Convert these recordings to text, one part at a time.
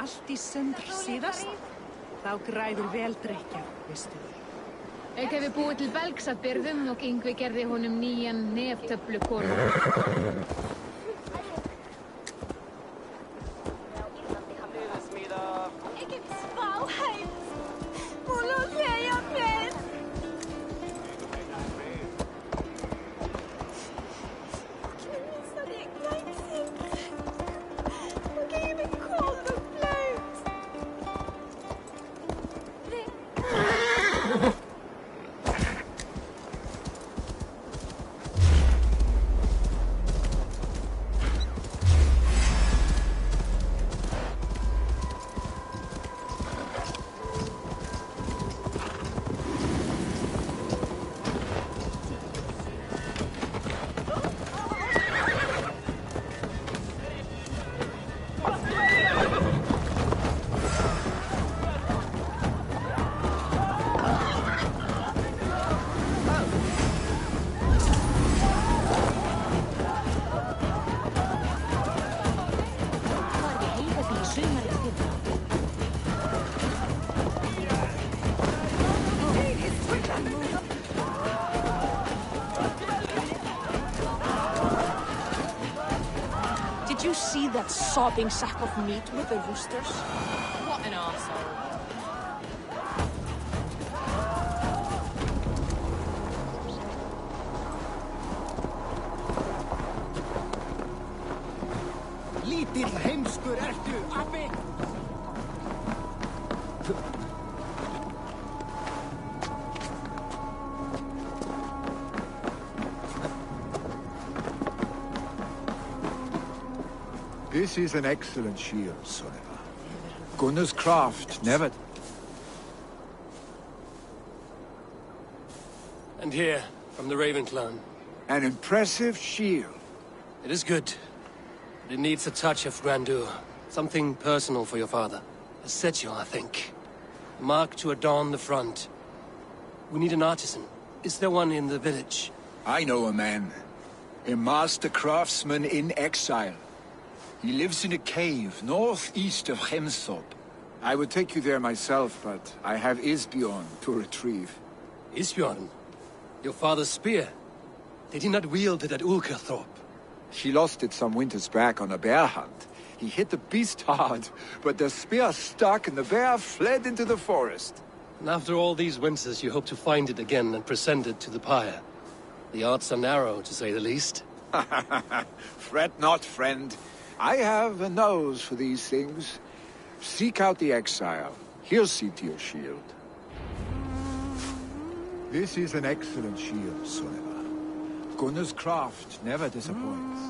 allt í sundr síðast. Þá græður vel drykkja, veistu. Auk hefur búið til belgs að byrðum og Yngvi gerði honum nýjan neftöflukorn. Did you see that sobbing sack of meat with the roosters? What an arsehole. Lítill heimskur ertu, appi! This is an excellent shield, Soneva. Gunnar's craft never... And here, from the Raven clan. An impressive shield. It is good. But it needs a touch of grandeur. Something personal for your father. A sigil, I think. A mark to adorn the front. We need an artisan. Is there one in the village? I know a man. A master craftsman in exile. He lives in a cave northeast of Hemthorpe. I would take you there myself, but I have Isbjorn to retrieve. Isbjorn? Your father's spear? Did he not wield it at Ulkerthorpe? He lost it some winters back on a bear hunt. He hit the beast hard, but the spear stuck and the bear fled into the forest. And after all these winters, you hope to find it again and present it to the pyre. The odds are narrow, to say the least. Fret not, friend. I have a nose for these things. Seek out the exile. He'll see to your shield. This is an excellent shield, Soneva. Gunnar's craft never disappoints.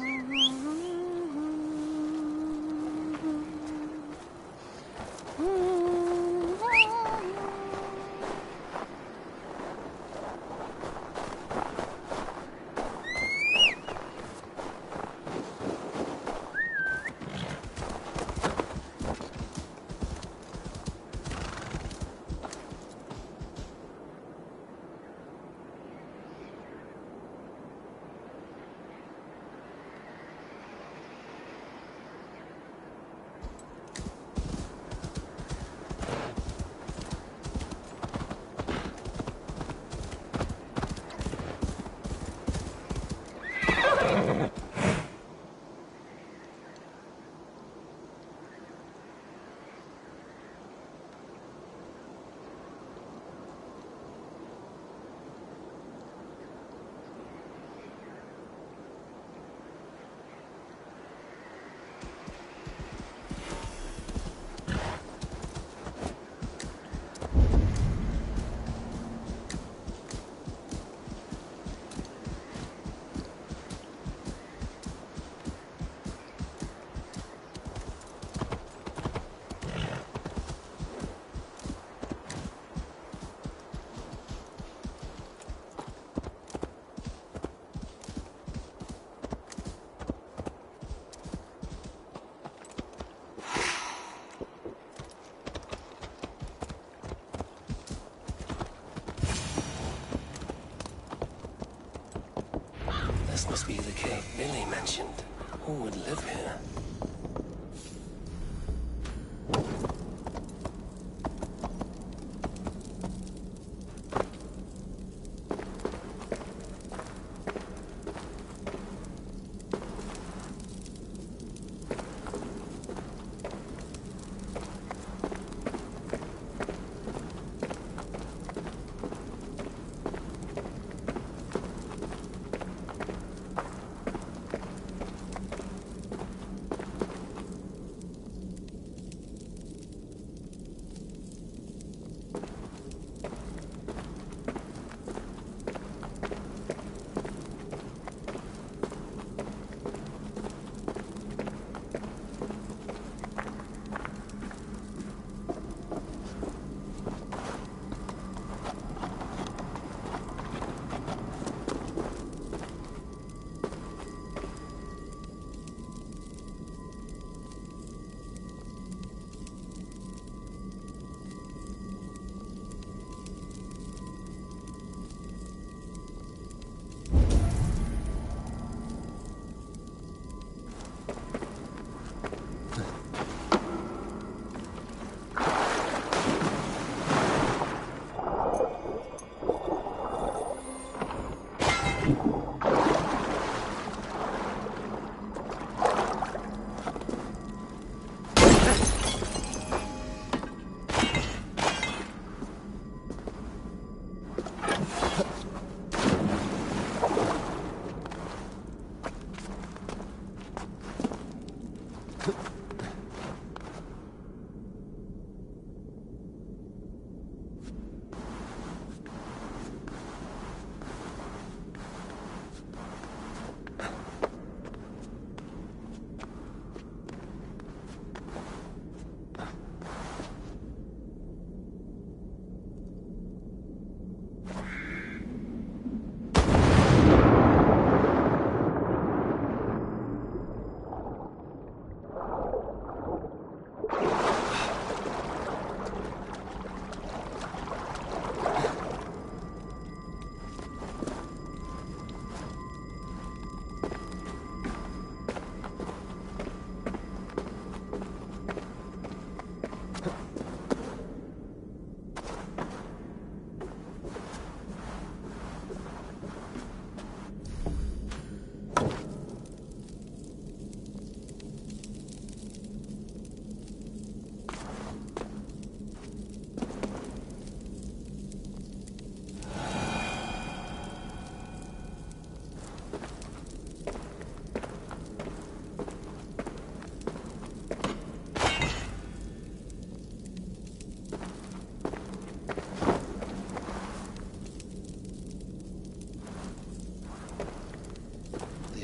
This must be the cave Billy mentioned. Who would live here?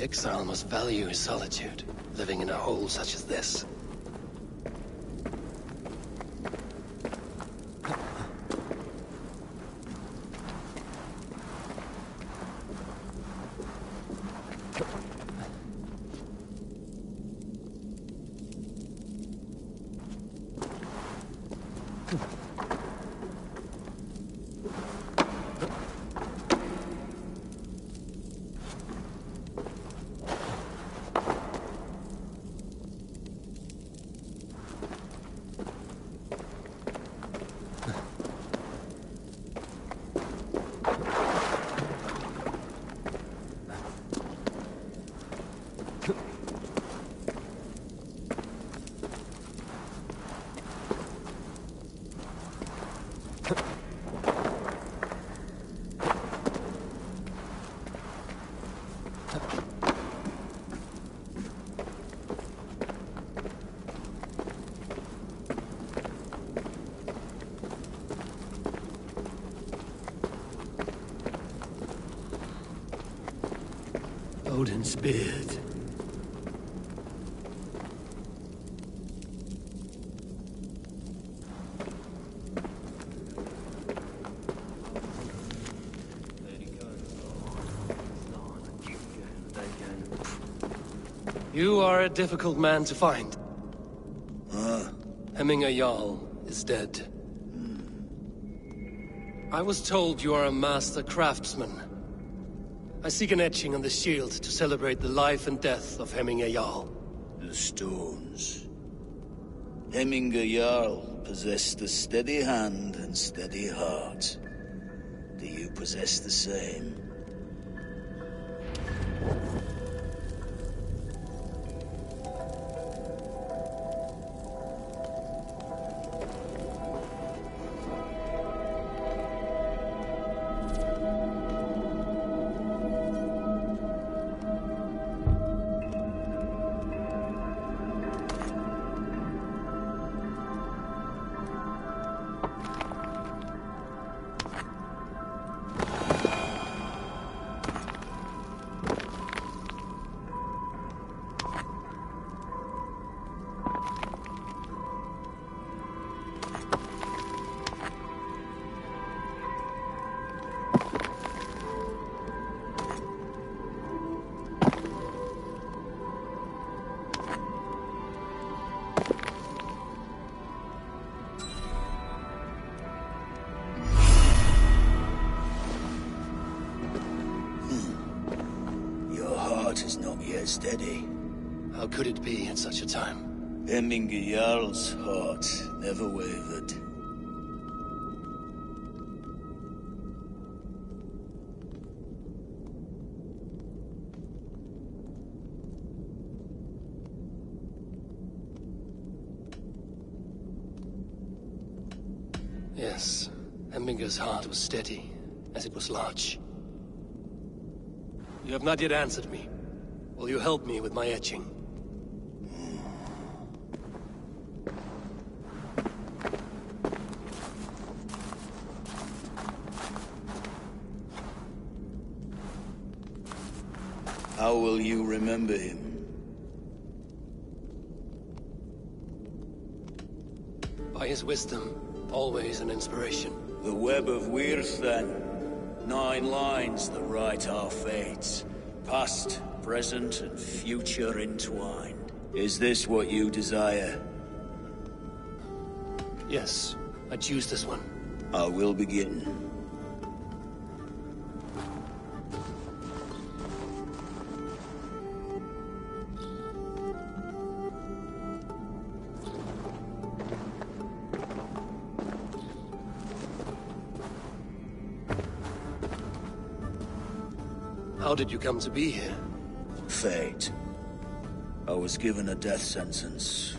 exile must value his solitude, living in a hole such as this. Odin's beard. You are a difficult man to find. Hemminger Jarl is dead. I was told you are a master craftsman. I seek an etching on the shield to celebrate the life and death of Hemminger Jarl. The stones. Hemminger Jarl possessed a steady hand and steady heart. Do you possess the same? Is not yet steady. How could it be at such a time? Hemminger Jarl's heart never wavered. Yes, Hemminger's heart was steady, as it was large. You have not yet answered me. Will you help me with my etching? How will you remember him? By his wisdom, always an inspiration. The web of Wirth, then. 9 lines that write our fates. Past, present, and future entwined. Is this what you desire? Yes, I choose this one. I will begin. How did you come to be here? Fate. I was given a death sentence.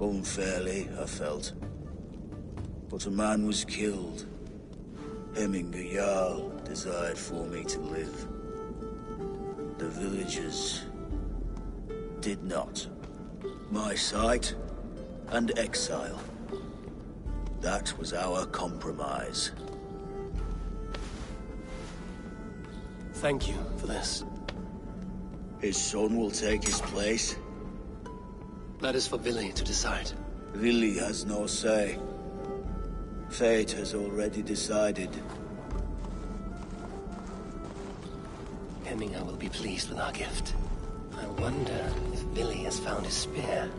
Unfairly, I felt. But a man was killed. Hemminger Jarl desired for me to live. The villagers did not. My sight and exile. That was our compromise. Thank you for this. His son will take his place. That is for Billy to decide. Willi has no say. Fate has already decided. Hemminger will be pleased with our gift. I wonder if Billy has found his spear.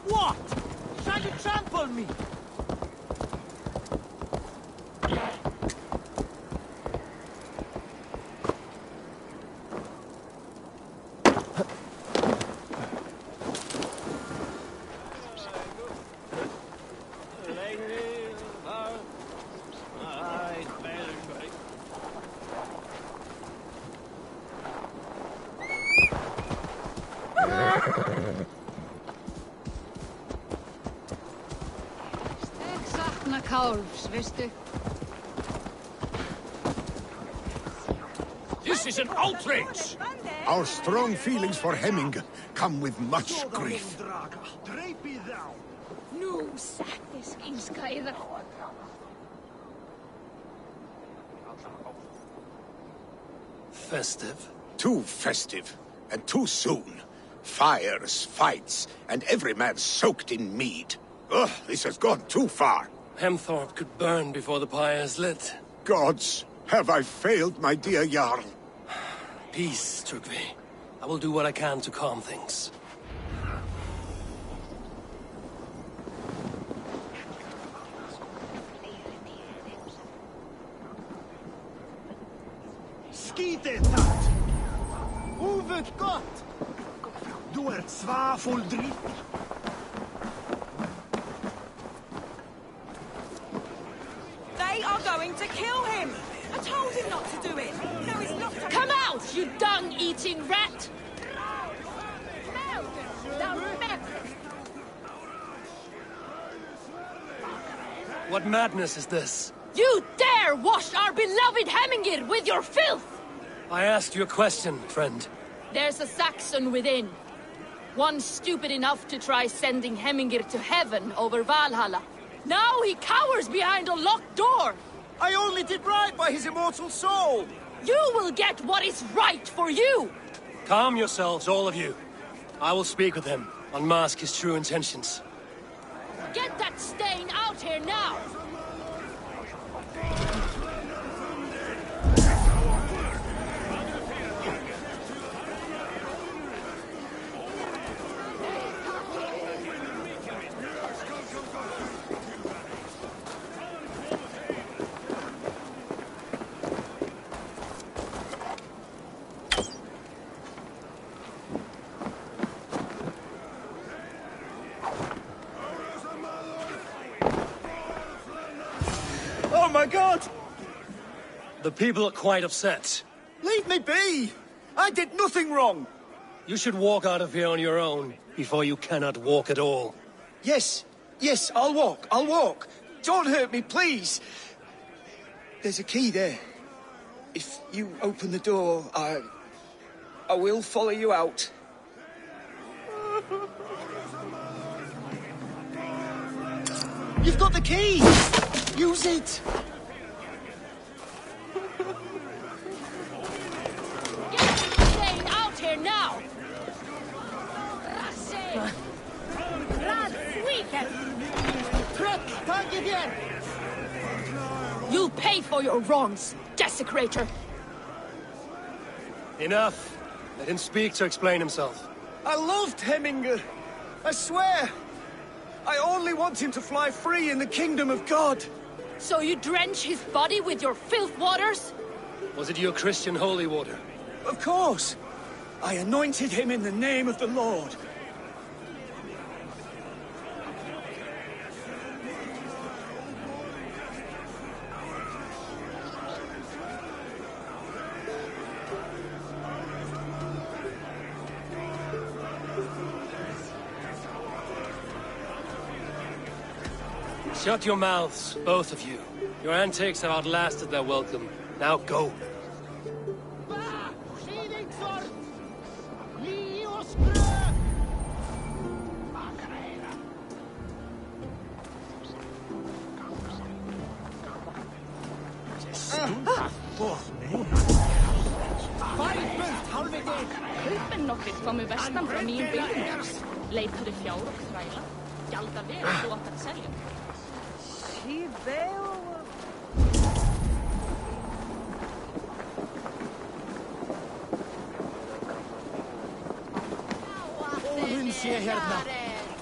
What? Shall you trample me? Sakna kálfs, veistu? This is an outrage! Our strong feelings for Hemming come with much grief. Nú, sættis illska yðar. Festive. Too festive, and too soon. Fires, fights, and every man soaked in mead. Ugh, this has gone too far. Hemthorpe could burn before the pyre is lit. Gods, have I failed my dear Jarl? Peace, Tryggvi. I will do what I can to calm things. Skite tatt! Uvud gott! Du svafull dritt! They are going to kill him! I told him not to do it! Now he's not to... Come out, you dung-eating rat! What madness is this? You dare wash our beloved Hemmingir with your filth! I asked you a question, friend. There's a Saxon within. One stupid enough to try sending Hemmingir to heaven over Valhalla. Now he cowers behind a locked door! I only did right by his immortal soul! You will get what is right for you! Calm yourselves, all of you. I will speak with him, unmask his true intentions. Get that stain out here now! The people are quite upset. Leave me be! I did nothing wrong! You should walk out of here on your own, before you cannot walk at all. Yes, I'll walk. Don't hurt me, please! There's a key there. If you open the door, I will follow you out. You've got the key! Use it! Stay out here now! You'll pay for your wrongs, desecrator! Enough! Let him speak to explain himself. I loved Heminger. I swear. I only want him to fly free in the kingdom of God. So you drench his body with your filth waters? Was it your Christian holy water? Of course. I anointed him in the name of the Lord. Shut your mouths, both of you. Your antics have outlasted their welcome. Now go. Kupen kommer västan från min byggnad. Letar du fjär och träla? Galtar det och låter sälja. Hon ser härna.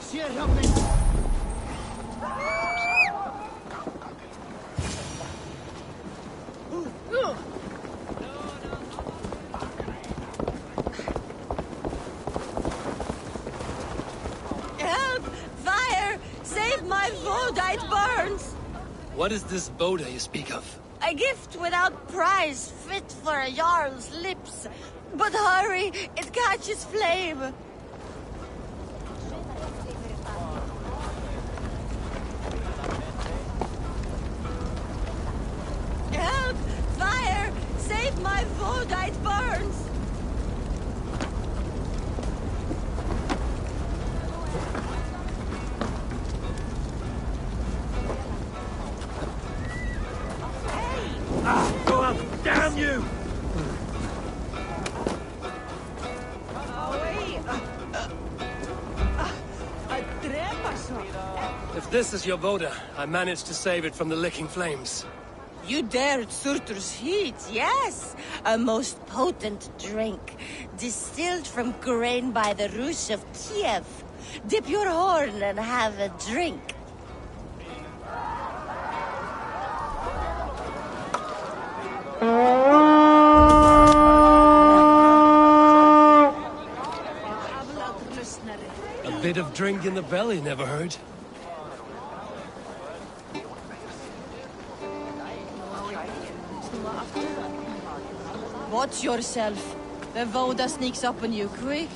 Ser härna. Help! Fire! Save my voda, it burns! What is this Boda you speak of? A gift without price, fit for a jarl's lips. But hurry, it catches flame. Help! Fire! Save my voda, it burns! Go up! Damn you! If this is your Boda, I managed to save it from the licking flames. You dared Surtur's heat, yes. A most potent drink, distilled from grain by the Rus of Kiev. Dip your horn and have a drink. A bit of drink in the belly never hurt. Watch yourself. The Voda sneaks up on you quick.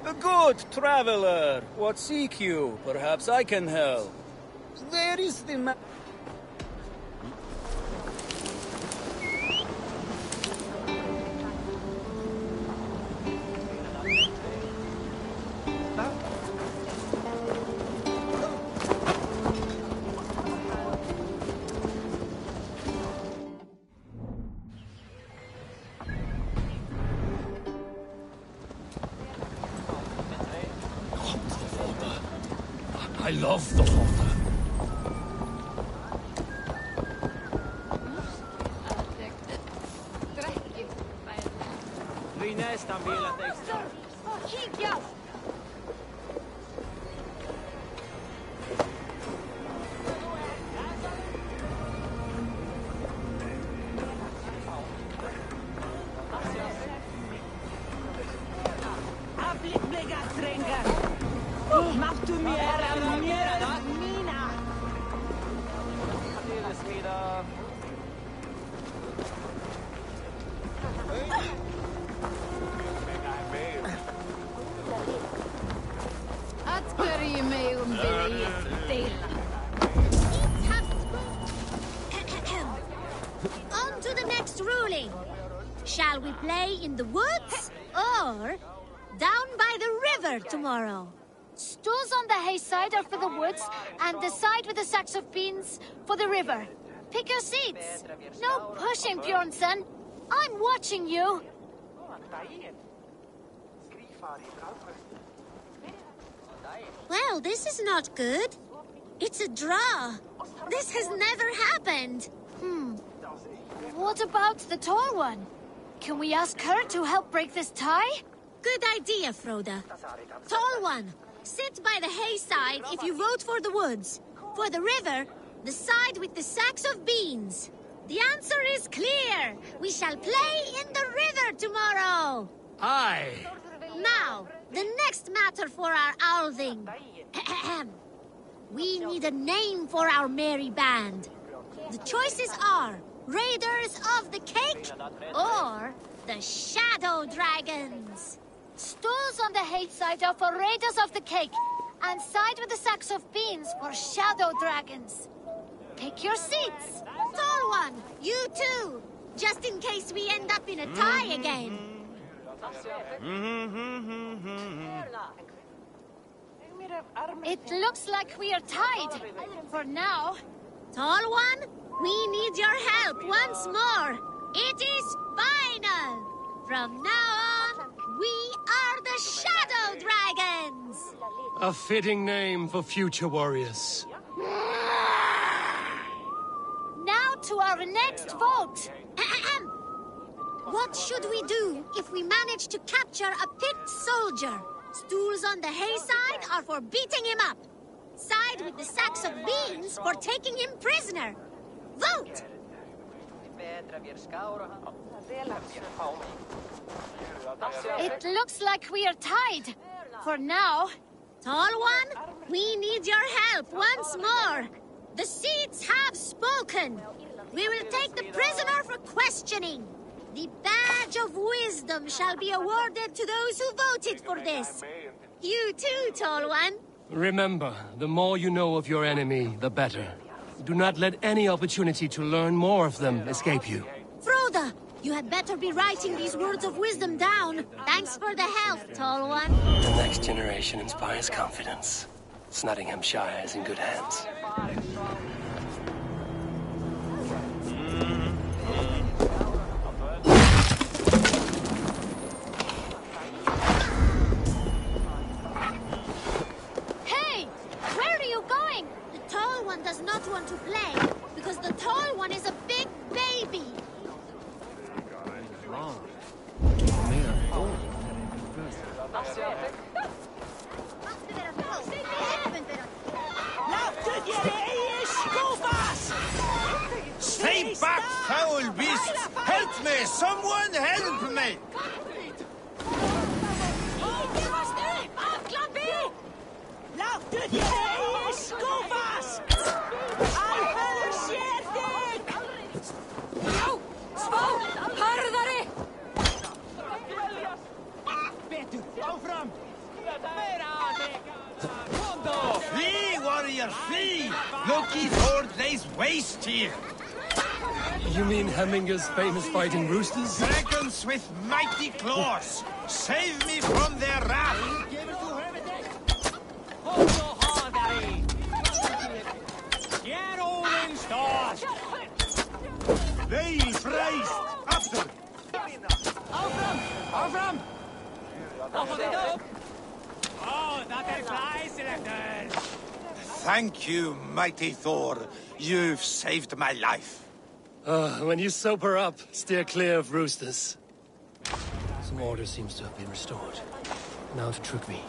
A good traveler. What seek you? Perhaps I can help. There is the man. I love the Volta. thing. Shall we play in the woods or down by the river tomorrow? Stools on the hay side are for the woods, and the side with the sacks of beans for the river. Pick your seats. No pushing, Bjornsson. I'm watching you. Well, this is not good. It's a draw. This has never happened. What about the tall one? Can we ask her to help break this tie? Good idea, Froda. Tall one, sit by the hay side if you vote for the woods. For the river, the side with the sacks of beans. The answer is clear. We shall play in the river tomorrow. Aye. Now, the next matter for our Alving. We need a name for our merry band. The choices are Raiders of the Cake or the Shadow Dragons. Stools on the hay side are for Raiders of the Cake, and side with the sacks of beans for Shadow Dragons. Pick your seats. Tall one, you too. Just in case we end up in a tie again. It looks like we are tied. For now. Tall one, we need your help once more. It is final. From now on, we are the Shadow Dragons. A fitting name for future warriors. Now to our next vote. What should we do if we manage to capture a picked soldier? Stools on the hay side are for beating him up. Side with the sacks of beans for taking him prisoner. Vote! It looks like we are tied. For now. Tall one, we need your help once more. The seats have spoken. We will take the prisoner for questioning. The badge of wisdom shall be awarded to those who voted for this. You too, Tall One. Remember, the more you know of your enemy, the better. Do not let any opportunity to learn more of them escape you. Froda, you had better be writing these words of wisdom down. Thanks for the help, Tall One. The next generation inspires confidence. Nottinghamshire is in good hands. Hey! Where are you going? The Tall One does not want to play because the Tall One is a big baby. Stay back, foul beast! Help me! Someone help me! Flee, warrior, flee! Loki Lord lays waste here! You mean Hemminger's famous fighting roosters? Dragons with mighty claws! Save me from their wrath! Veil Christ! After! Thank you, mighty Thor. You've saved my life. When you sober up, steer clear of roosters. Some order seems to have been restored. Now to trick me.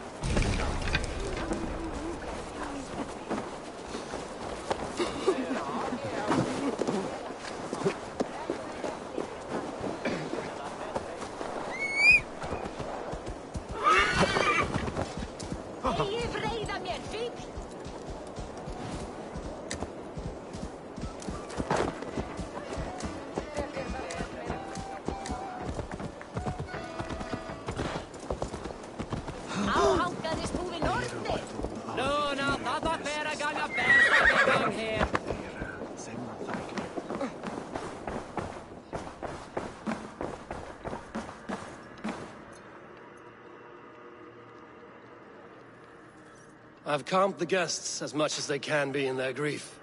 I've calmed the guests as much as they can be in their grief.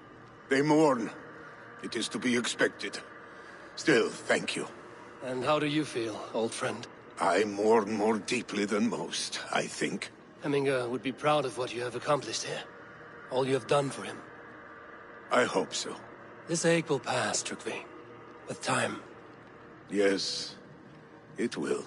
They mourn. It is to be expected. Still, thank you. And how do you feel, old friend? I mourn more deeply than most, I think. Hemminger would be proud of what you have accomplished here. All you have done for him. I hope so. This ache will pass, Trygve. With time. Yes, it will.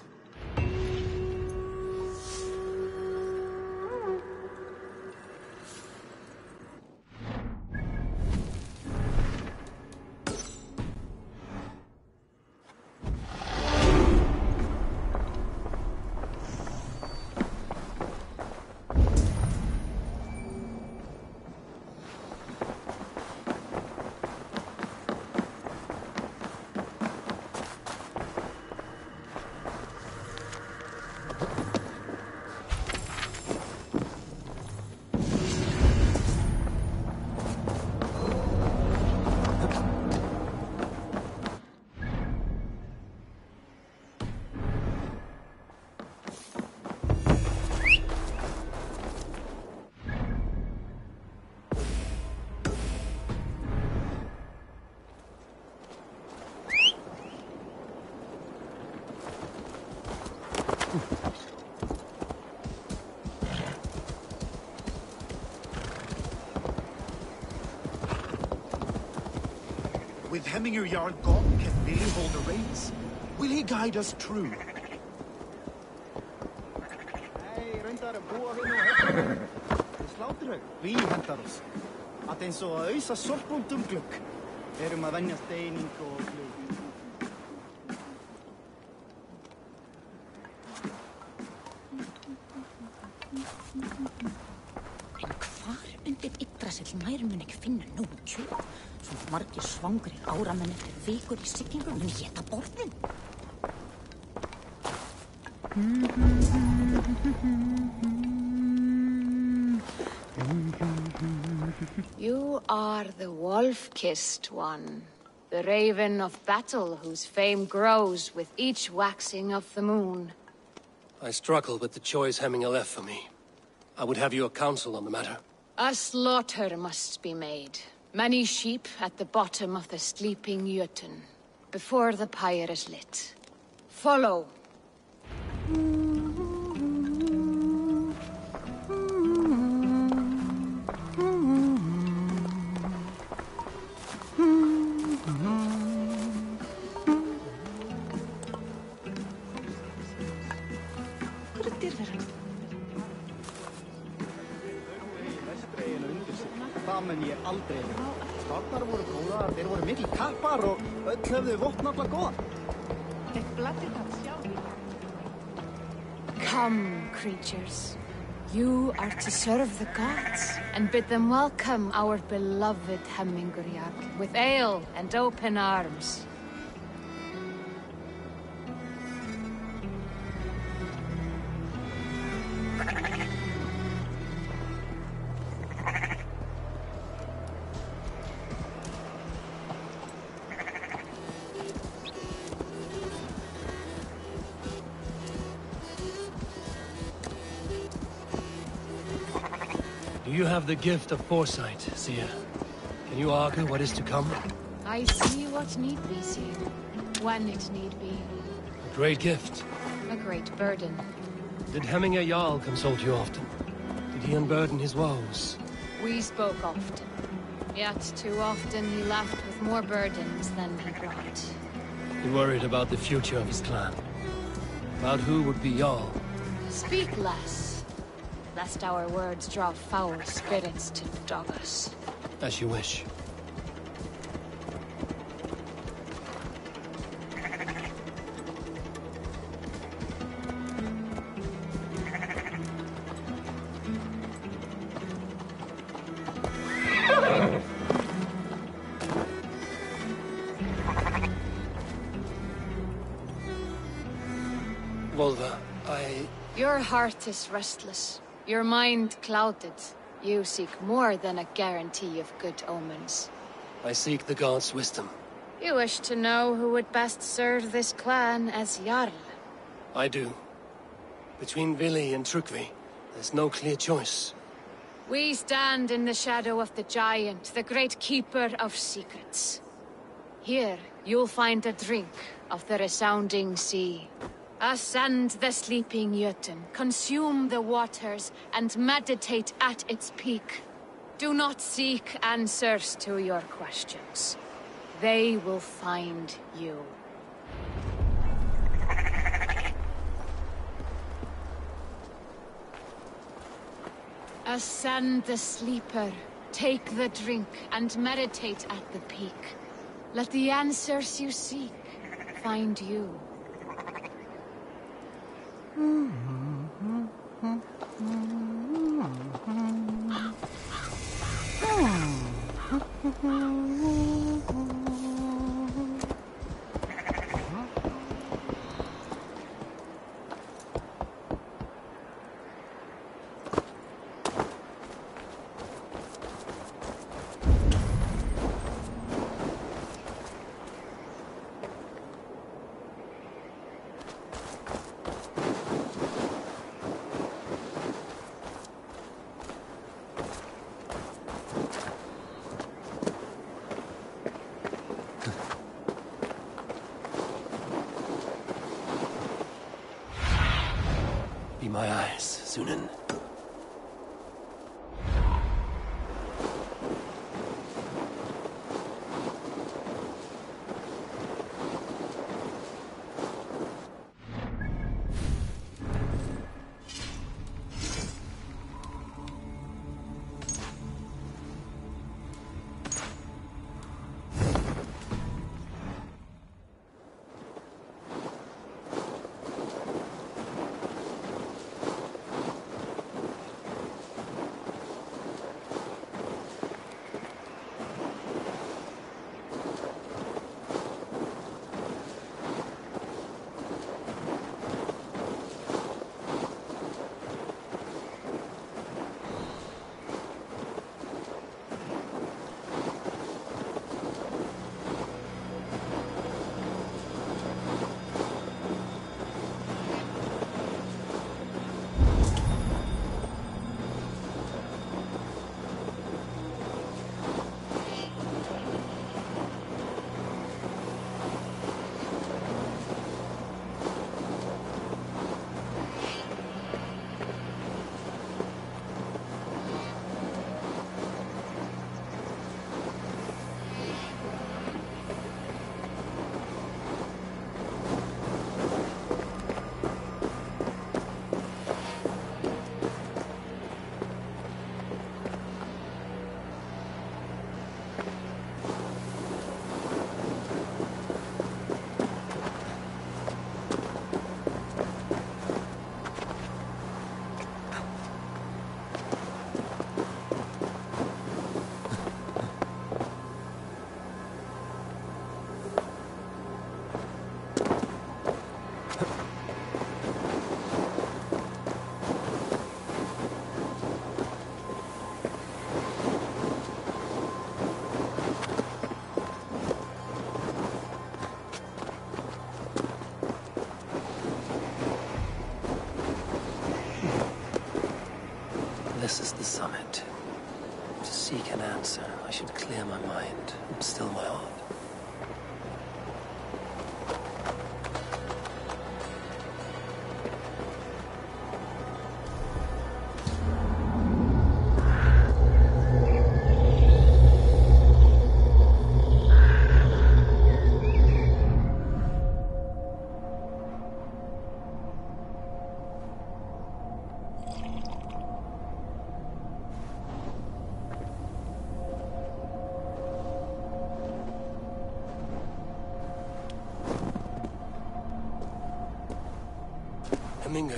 With Hemminger Jarl gone, can Billy hold the reins? Will he guide us true? Nei, reyndar búa við nú hefðir. Við sláturhaug, við hendar oss. Að eins og að ausa sorpbúndum glugg. Erum að venja steining og glugg. En hvar undir Yggdrasill mæri mun ekki finna nógu kjöt? Svo margir svangrir áramenn eftir vikur í siglingum mun éta borðin. You are the wolf-kissed one, the raven of battle whose fame grows with each waxing of the moon. I struggle with the choice Hemminger left for me. I would have your counsel on the matter. A slaughter must be made. Many sheep at the bottom of the sleeping Jötun, before the pyre is lit. Follow. Það mun ég aldrei. Stráknar voru góðar, þeir voru mikil kappar og öll höfðu vopnafla góðar. Come, creatures. You are to serve the gods and bid them welcome our beloved Hemminger Jarl with ale and open arms. You have the gift of foresight, seer. Can you argue what is to come? I see what need be seen, when it need be. A great gift. A great burden. Did Hemminger Jarl consult you often? Did he unburden his woes? We spoke often, yet too often he left with more burdens than he brought. He worried about the future of his clan. About who would be Jarl. Speak less, lest our words draw foul spirits to dog us. As you wish. Volva, Your heart is restless. Your mind clouded. You seek more than a guarantee of good omens. I seek the gods' wisdom. You wish to know who would best serve this clan as Jarl. I do. Between Vili and Trygve, there's no clear choice. We stand in the shadow of the giant, the great keeper of secrets. Here, you'll find a drink of the resounding sea. Ascend the sleeping Jötun, consume the waters, and meditate at its peak. Do not seek answers to your questions. They will find you. Ascend the sleeper, take the drink, and meditate at the peak. Let the answers you seek find you. Be my eyes, Sunan. This is the summit. To seek an answer, I should clear my mind and still my heart.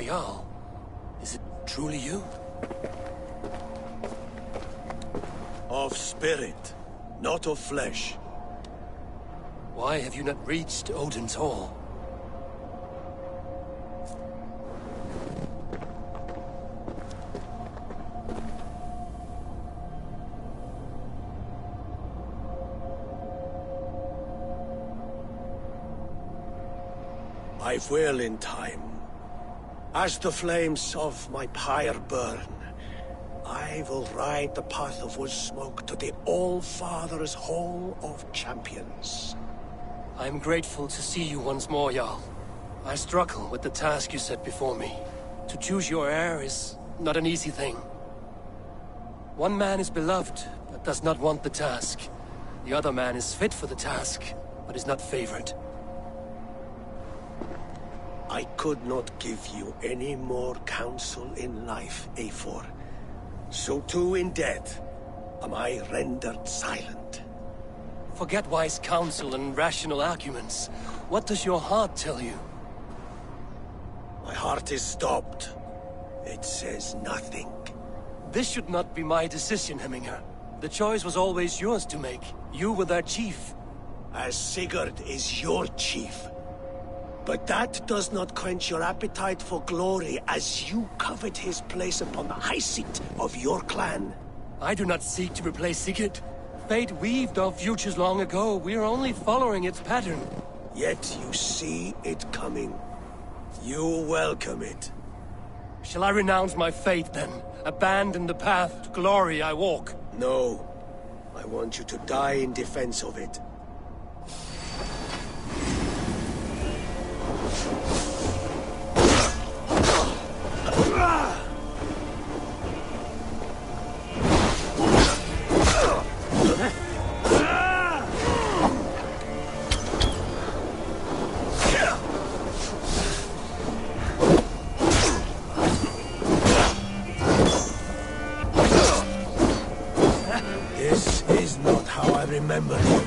Jarl, is it truly you? Of spirit, not of flesh. Why have you not reached Odin's Hall? I will in time. As the flames of my pyre burn, I will ride the path of wood smoke to the All-Father's Hall of Champions. I am grateful to see you once more, Jarl. I struggle with the task you set before me. To choose your heir is not an easy thing. One man is beloved, but does not want the task. The other man is fit for the task, but is not favored. I could not give you any more counsel in life, Eivor. So too in death am I rendered silent. Forget wise counsel and rational arguments. What does your heart tell you? My heart is stopped. It says nothing. This should not be my decision, Hemminger. The choice was always yours to make. You were their chief. As Sigurd is your chief. But that does not quench your appetite for glory as you covet his place upon the high seat of your clan. I do not seek to replace Sigurd. Fate weaved our futures long ago. We are only following its pattern. Yet you see it coming. You welcome it. Shall I renounce my faith, then? Abandon the path to glory I walk? No. I want you to die in defense of it. This is not how I remember you.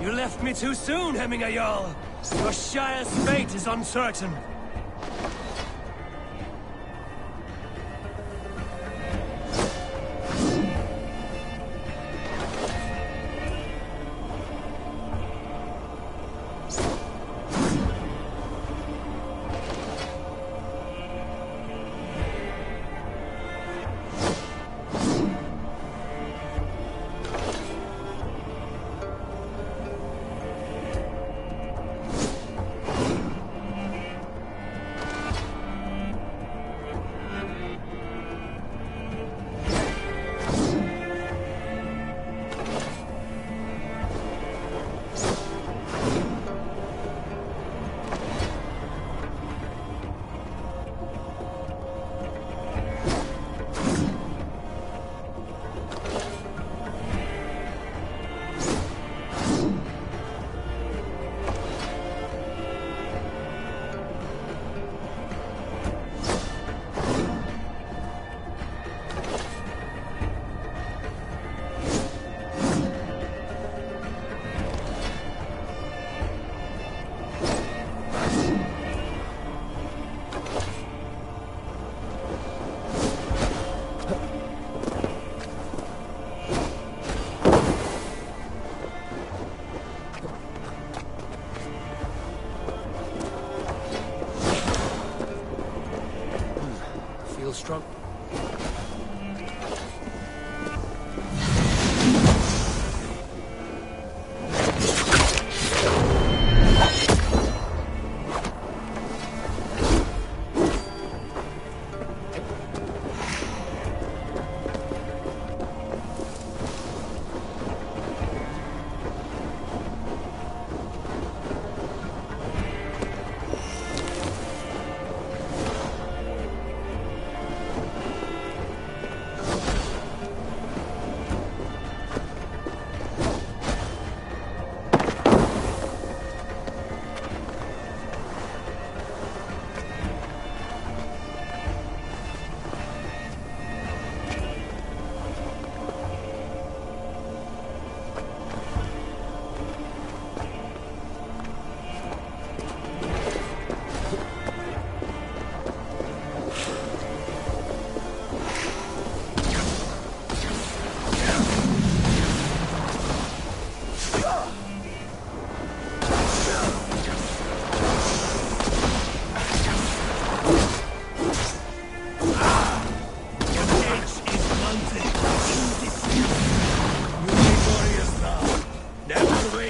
You left me too soon, Hemminger Jarl. Your Shire's fate is uncertain. Strong.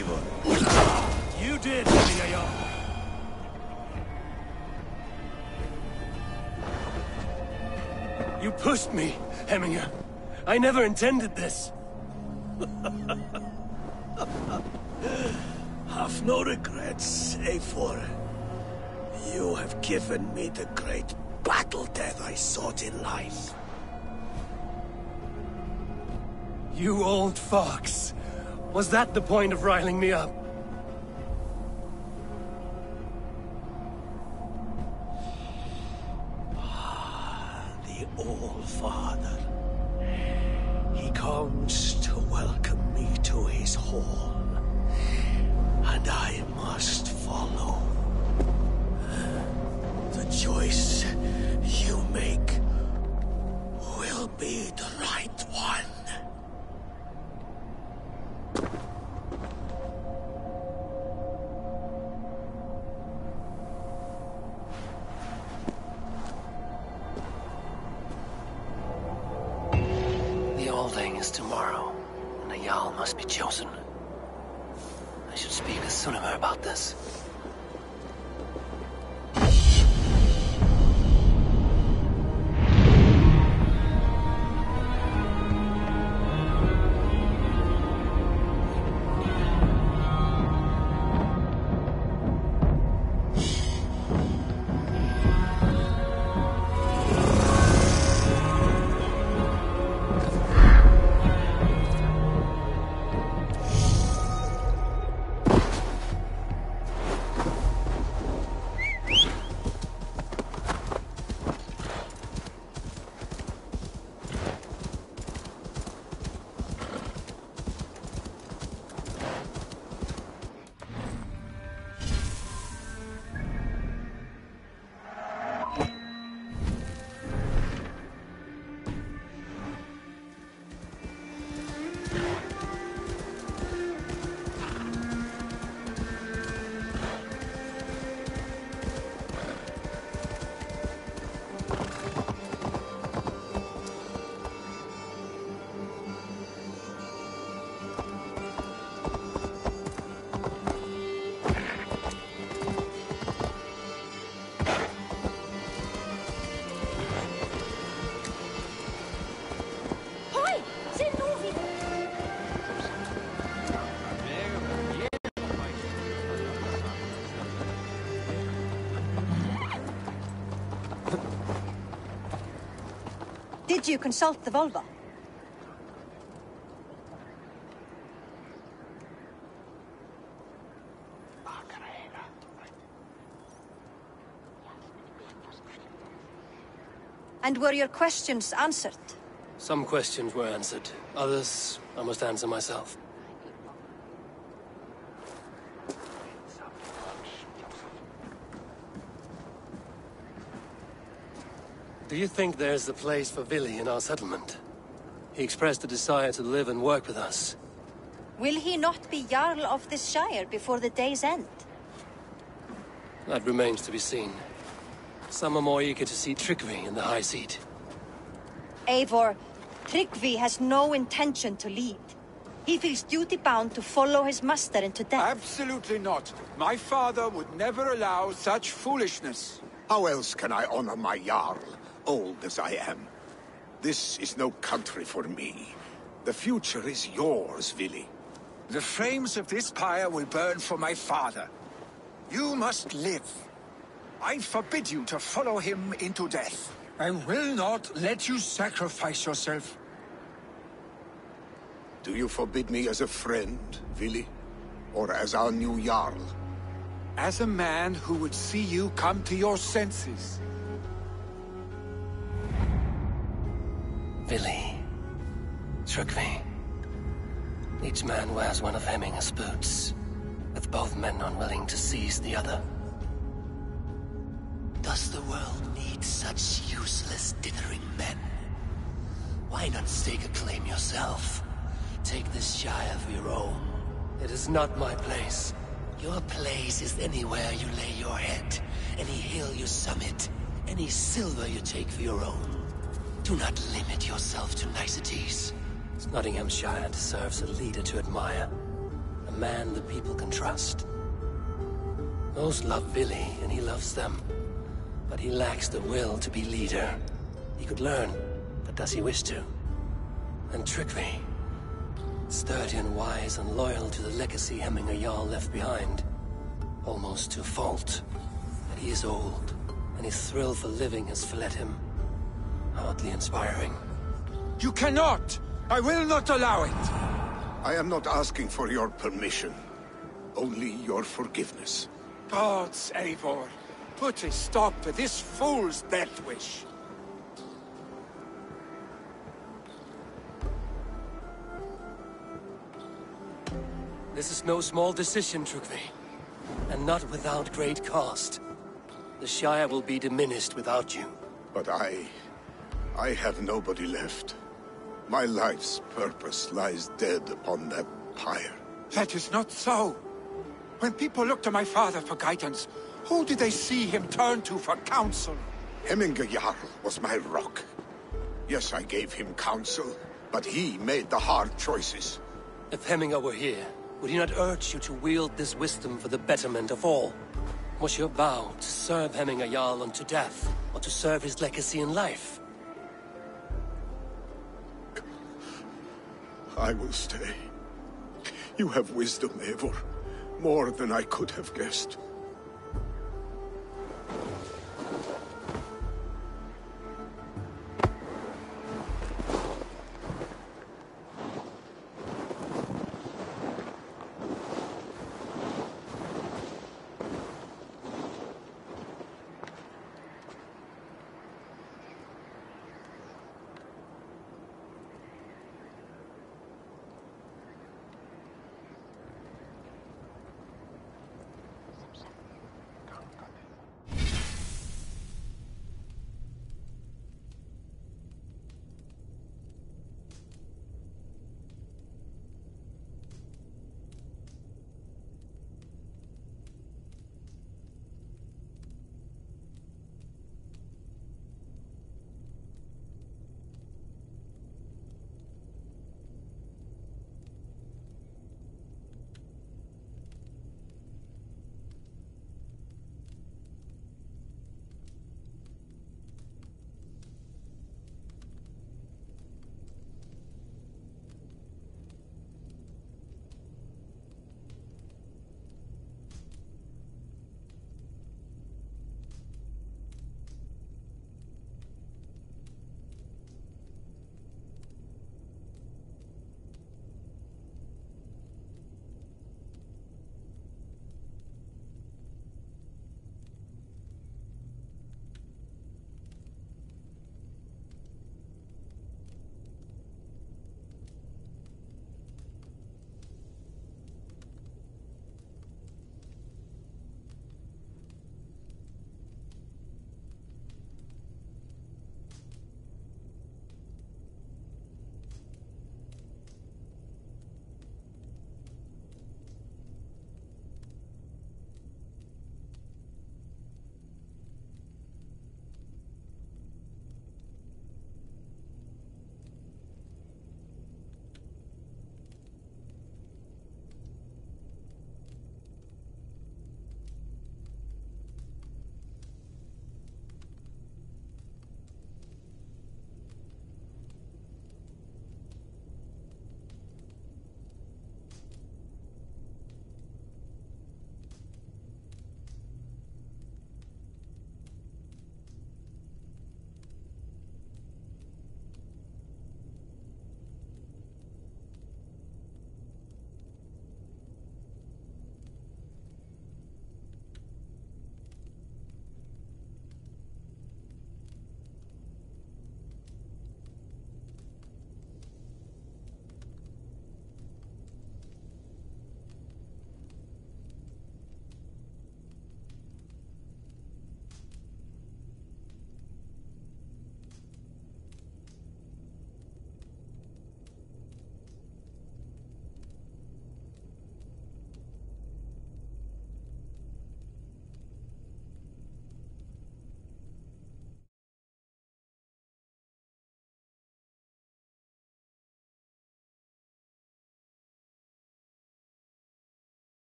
Eivor. You did, Eivor. You pushed me, Hemminger. I never intended this. Have no regrets, Eivor. You have given me the great battle death I sought in life. You old fox. Was that the point of riling me up? The All Father. He comes to welcome me to his hall. And I must follow. The choice you make will be the right one. The Alding is tomorrow, and a Jarl must be chosen. I should speak with Sunnimer about this. Did you consult the Volva? And were your questions answered? Some questions were answered. Others, I must answer myself. Do you think there's a place for Vili in our settlement? He expressed a desire to live and work with us. Will he not be Jarl of this shire before the day's end? That remains to be seen. Some are more eager to see Tryggvi in the high seat. Eivor, Tryggvi has no intention to lead. He feels duty-bound to follow his master into death. Absolutely not. My father would never allow such foolishness. How else can I honor my Jarl, old as I am? This is no country for me. The future is yours, Vili. The flames of this pyre will burn for my father. You must live. I forbid you to follow him into death. I will not let you sacrifice yourself. Do you forbid me as a friend, Vili? Or as our new Jarl? As a man who would see you come to your senses. Vili. Tryggvi. Each man wears one of Hemminger's boots, with both men unwilling to seize the other. Does the world need such useless, dithering men? Why not stake a claim yourself? Take this shire for your own. It is not my place. Your place is anywhere you lay your head, any hill you summit, any silver you take for your own. Do not limit yourself to niceties. Nottinghamshire deserves a leader to admire. A man the people can trust. Most love Billy, and he loves them. But he lacks the will to be leader. He could learn, but does he wish to? And Trygve, sturdy and wise and loyal to the legacy Hemminger Jarl left behind. Almost to a fault. But he is old, and his thrill for living has fled him. Hardly inspiring. You cannot! I will not allow it! I am not asking for your permission. Only your forgiveness. Gods, Eivor, put a stop to this fool's death wish. This is no small decision, Trygve. And not without great cost. The Shire will be diminished without you. But I have nobody left. My life's purpose lies dead upon that pyre. That is not so. When people look to my father for guidance, who do they see him turn to for counsel? Hemminger Jarl was my rock. Yes, I gave him counsel, but he made the hard choices. If Hemminger were here, would he not urge you to wield this wisdom for the betterment of all? Was your vow to serve Hemminger Jarl unto death, or to serve his legacy in life? I will stay. You have wisdom, Eivor. More than I could have guessed.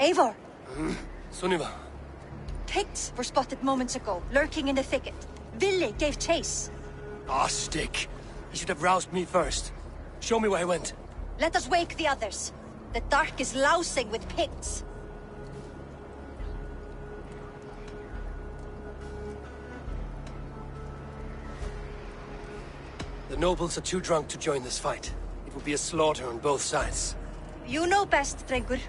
Eivor! Sunniva. Picts were spotted moments ago, lurking in the thicket. Vili gave chase. Ah, stick. He should have roused me first. Show me where he went. Let us wake the others. The dark is lousing with Picts. The nobles are too drunk to join this fight. It will be a slaughter on both sides. You know best, Drengur.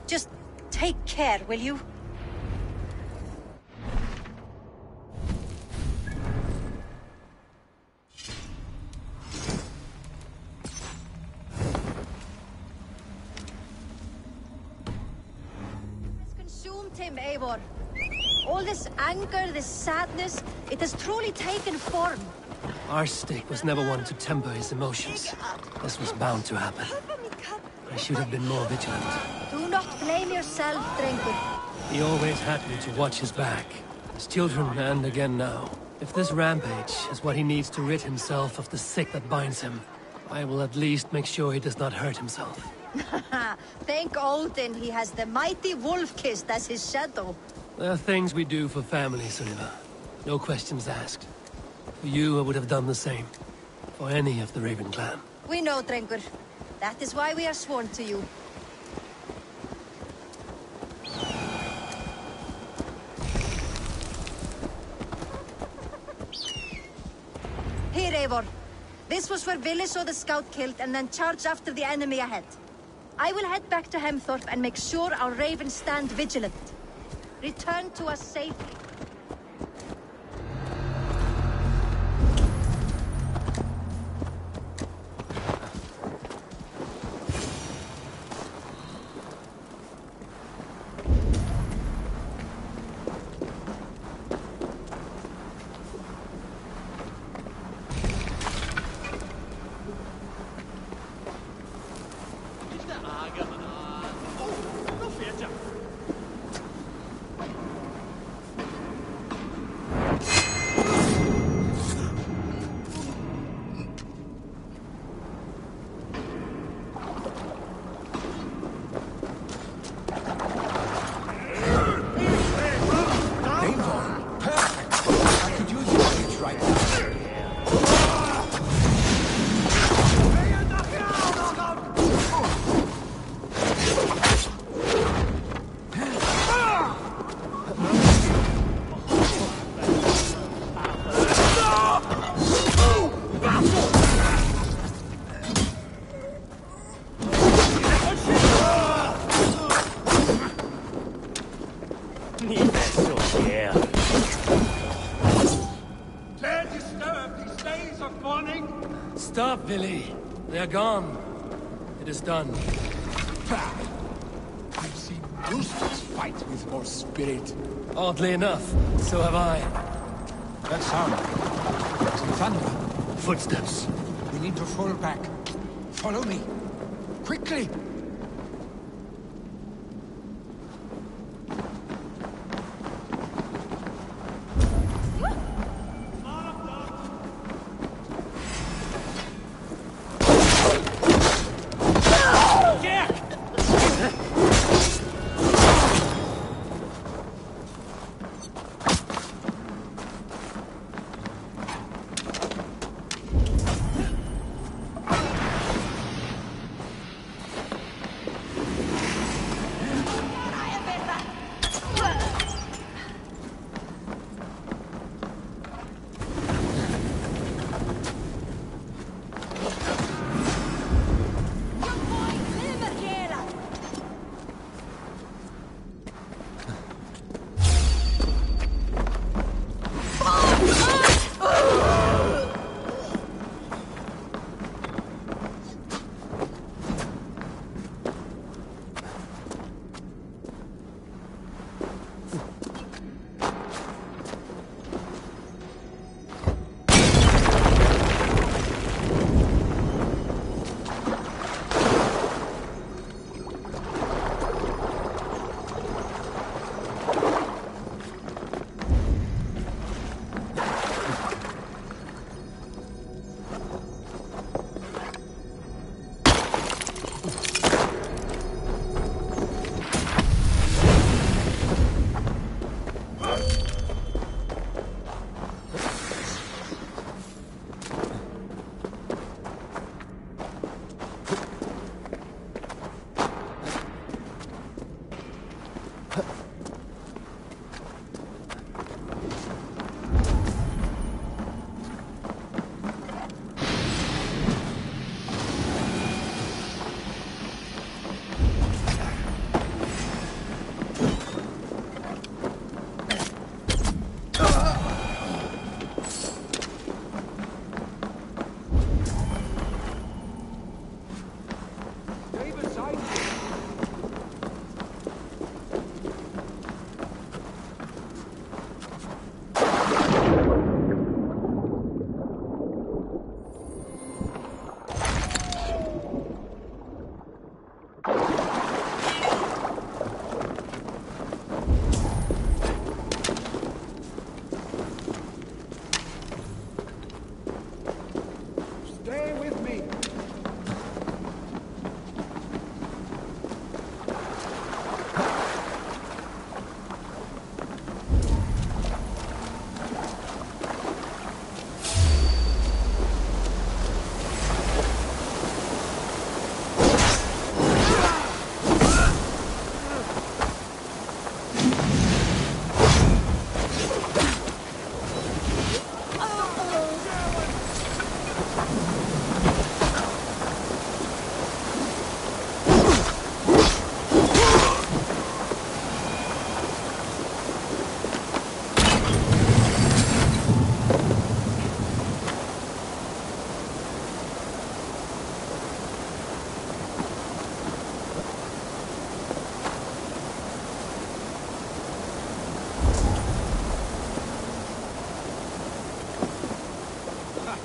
Just take care, will you? It's consumed him, Eivor. All this anger, this sadness, it has truly taken form. Our stick was never one to temper his emotions. This was bound to happen. I should have been more vigilant. Do not blame yourself, Drengur. He always had me to watch his back. His children, and again now. If this rampage is what he needs to rid himself of the sick that binds him, I will at least make sure he does not hurt himself. Thank Odin he has the mighty Wolf-Kissed as his shadow. There are things we do for family, Sunniva. No questions asked. For you, I would have done the same. For any of the Raven clan. We know, Drengur. That is why we are sworn to you. Here, Eivor. This was where Vili saw the scout killed and then charged after the enemy ahead. I will head back to Hemthorpe and make sure our ravens stand vigilant. Return to us safely. Stop, Vili. They are gone. It is done. I've seen roosters fight with more spirit. Oddly enough, so have I. That sound. Some thunder. Footsteps. We need to fall back. Follow me. Quickly!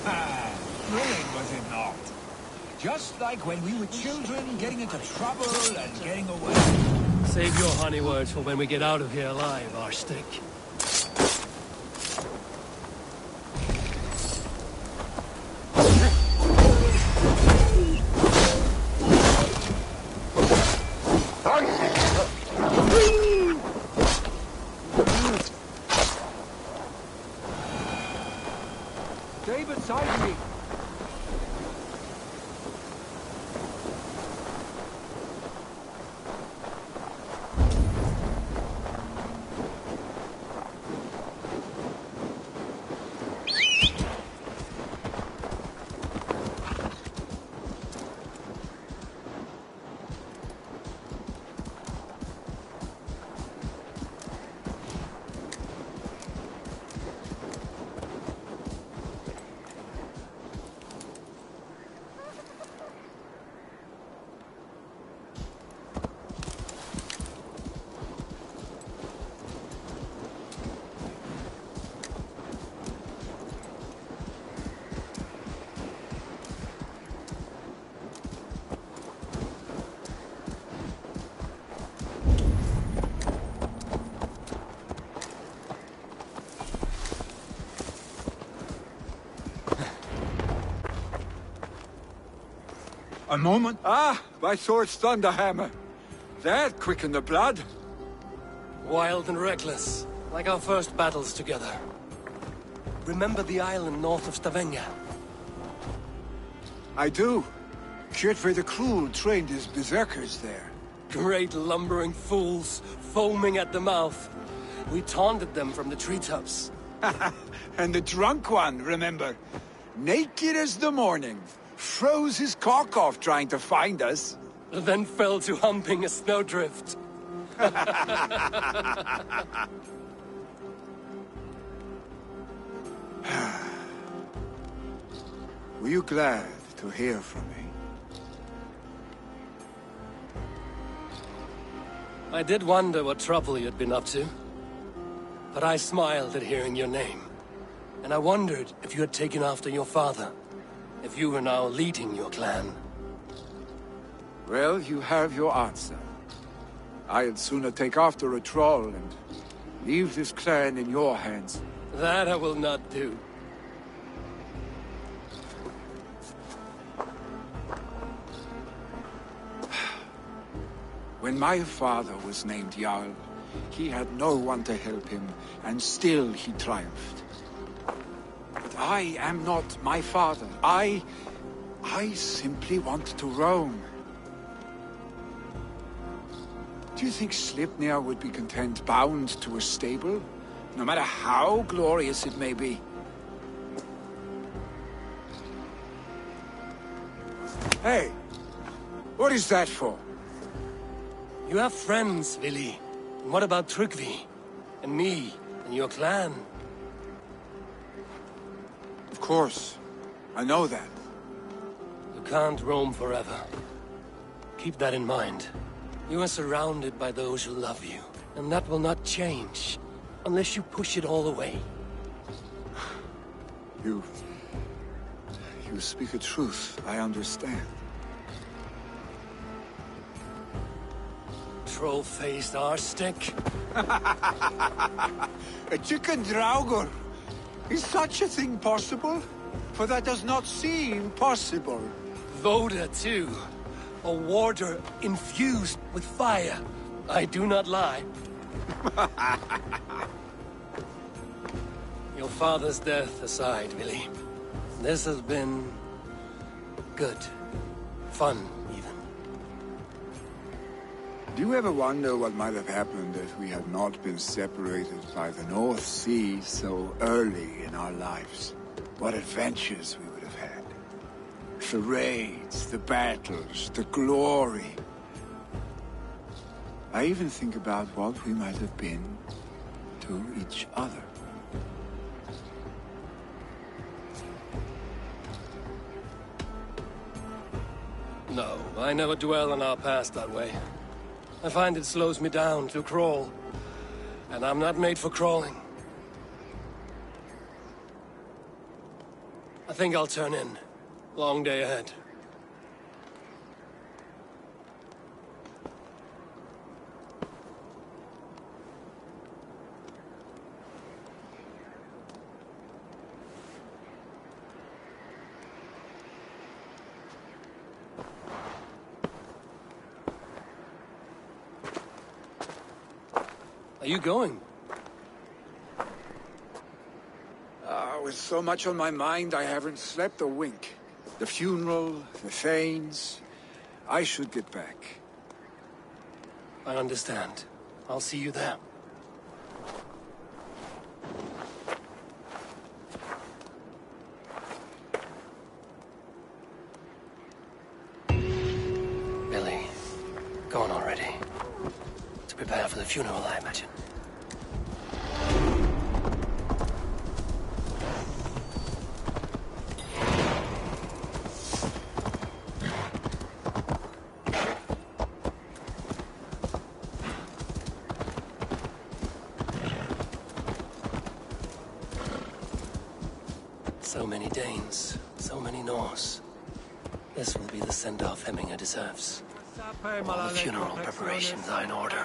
Thrilling, was it not? Just like when we were children, getting into trouble and getting away. Save your honey words for when we get out of here alive, Arstick. Stay beside me. A moment. Ah, my sword's thunderhammer. That quickened the blood. Wild and reckless, like our first battles together. Remember the island north of Stavanger? I do. Kjotve the Cruel trained his berserkers there. Great lumbering fools, foaming at the mouth. We taunted them from the treetops. And the drunk one, remember? Naked as the morning. Froze his cock off trying to find us. Then fell to humping a snowdrift. Were you glad to hear from me? I did wonder what trouble you'd been up to. But I smiled at hearing your name. And I wondered if you had taken after your father. If you were now leading your clan. Well, you have your answer. I'd sooner take after a troll and leave this clan in your hands. That I will not do. When my father was named Jarl, he had no one to help him, and still he triumphed. But I am not my father. I simply want to roam. Do you think Sleipnir would be content bound to a stable? No matter how glorious it may be? Hey! What is that for? You have friends, Vili. And what about Tryggvi? And me? And your clan? Of course. I know that. You can't roam forever. Keep that in mind. You are surrounded by those who love you. And that will not change. Unless you push it all away. You speak a truth. I understand. Troll-faced arstick. A chicken draugur. Is such a thing possible? For that does not seem possible. Voda, too. A warder infused with fire. I do not lie. Your father's death aside, Vili. This has been... good. Fun, even. Do you ever wonder what might have happened if we had not been separated by the North Sea so early in our lives? What adventures we would have had. The raids, the battles, the glory. I even think about what we might have been to each other. No, I never dwell on our past that way. I find it slows me down to crawl. And I'm not made for crawling. I think I'll turn in. Long day ahead. Are you going? With so much on my mind, I haven't slept a wink. The funeral, the Thanes. I should get back. I understand. I'll see you there. Billy, go on already. To prepare for the funeral, I imagine. So many Danes, so many Norse. This will be the send-off Hemminger deserves. All the funeral preparations are in order.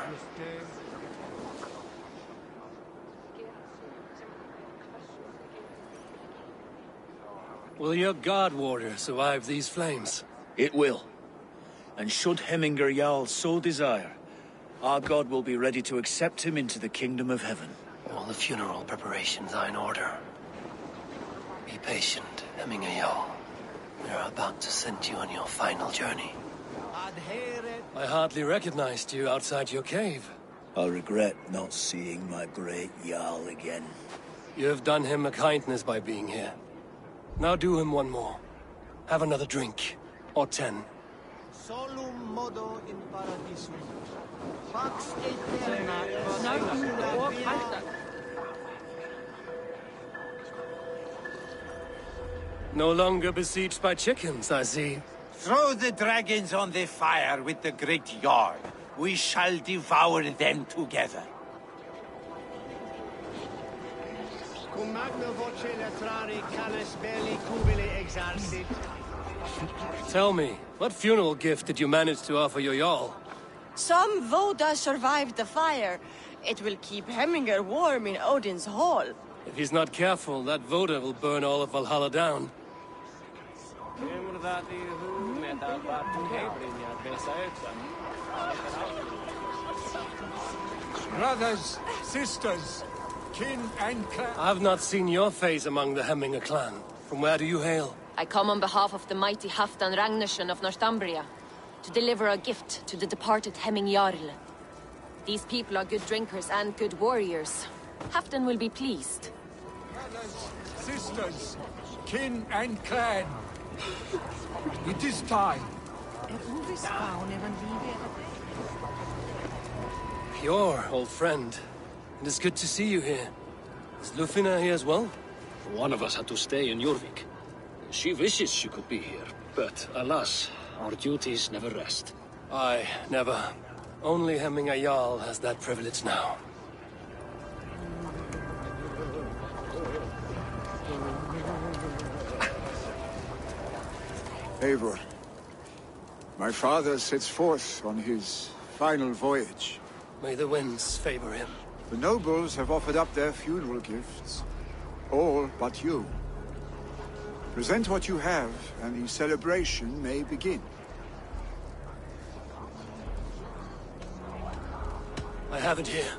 Will your guard warrior survive these flames? It will. And should Hemminger Jarl so desire, our god will be ready to accept him into the kingdom of heaven. All the funeral preparations are in order. Be patient, Hemminger Jarl. We are about to send you on your final journey. I hardly recognized you outside your cave. I regret not seeing my great Jarl again. You have done him a kindness by being here. Now do him one more. Have another drink. Or 10. Solum modo in paradisum. Pax aeterna. No longer besieged by chickens, I see. Throw the dragons on the fire with the great Jarl. We shall devour them together. Cum magna voce latrari canes belli cubili exarsit. Tell me, what funeral gift did you manage to offer your Jarl? Some Voda survived the fire. It will keep Hemminger warm in Odin's hall. If he's not careful, that Voda will burn all of Valhalla down. Brothers, sisters, kin and clan. I have not seen your face among the Hemminger clan. From where do you hail? I come on behalf of the mighty Halfdan Ragnarsson of Northumbria to deliver a gift to the departed Hemming Jarl. These people are good drinkers and good warriors. Halfdan will be pleased. Brothers, sisters, kin and clan. It is time. Your old friend. It is good to see you here. Is Lufina here as well? One of us had to stay in Jorvik. She wishes she could be here, but alas, our duties never rest. Aye, never. Only Hemminger Jarl has that privilege now. Eivor, my father sets forth on his final voyage. May the winds favor him. The nobles have offered up their funeral gifts. All but you. Present what you have, and the celebration may begin. I have it here.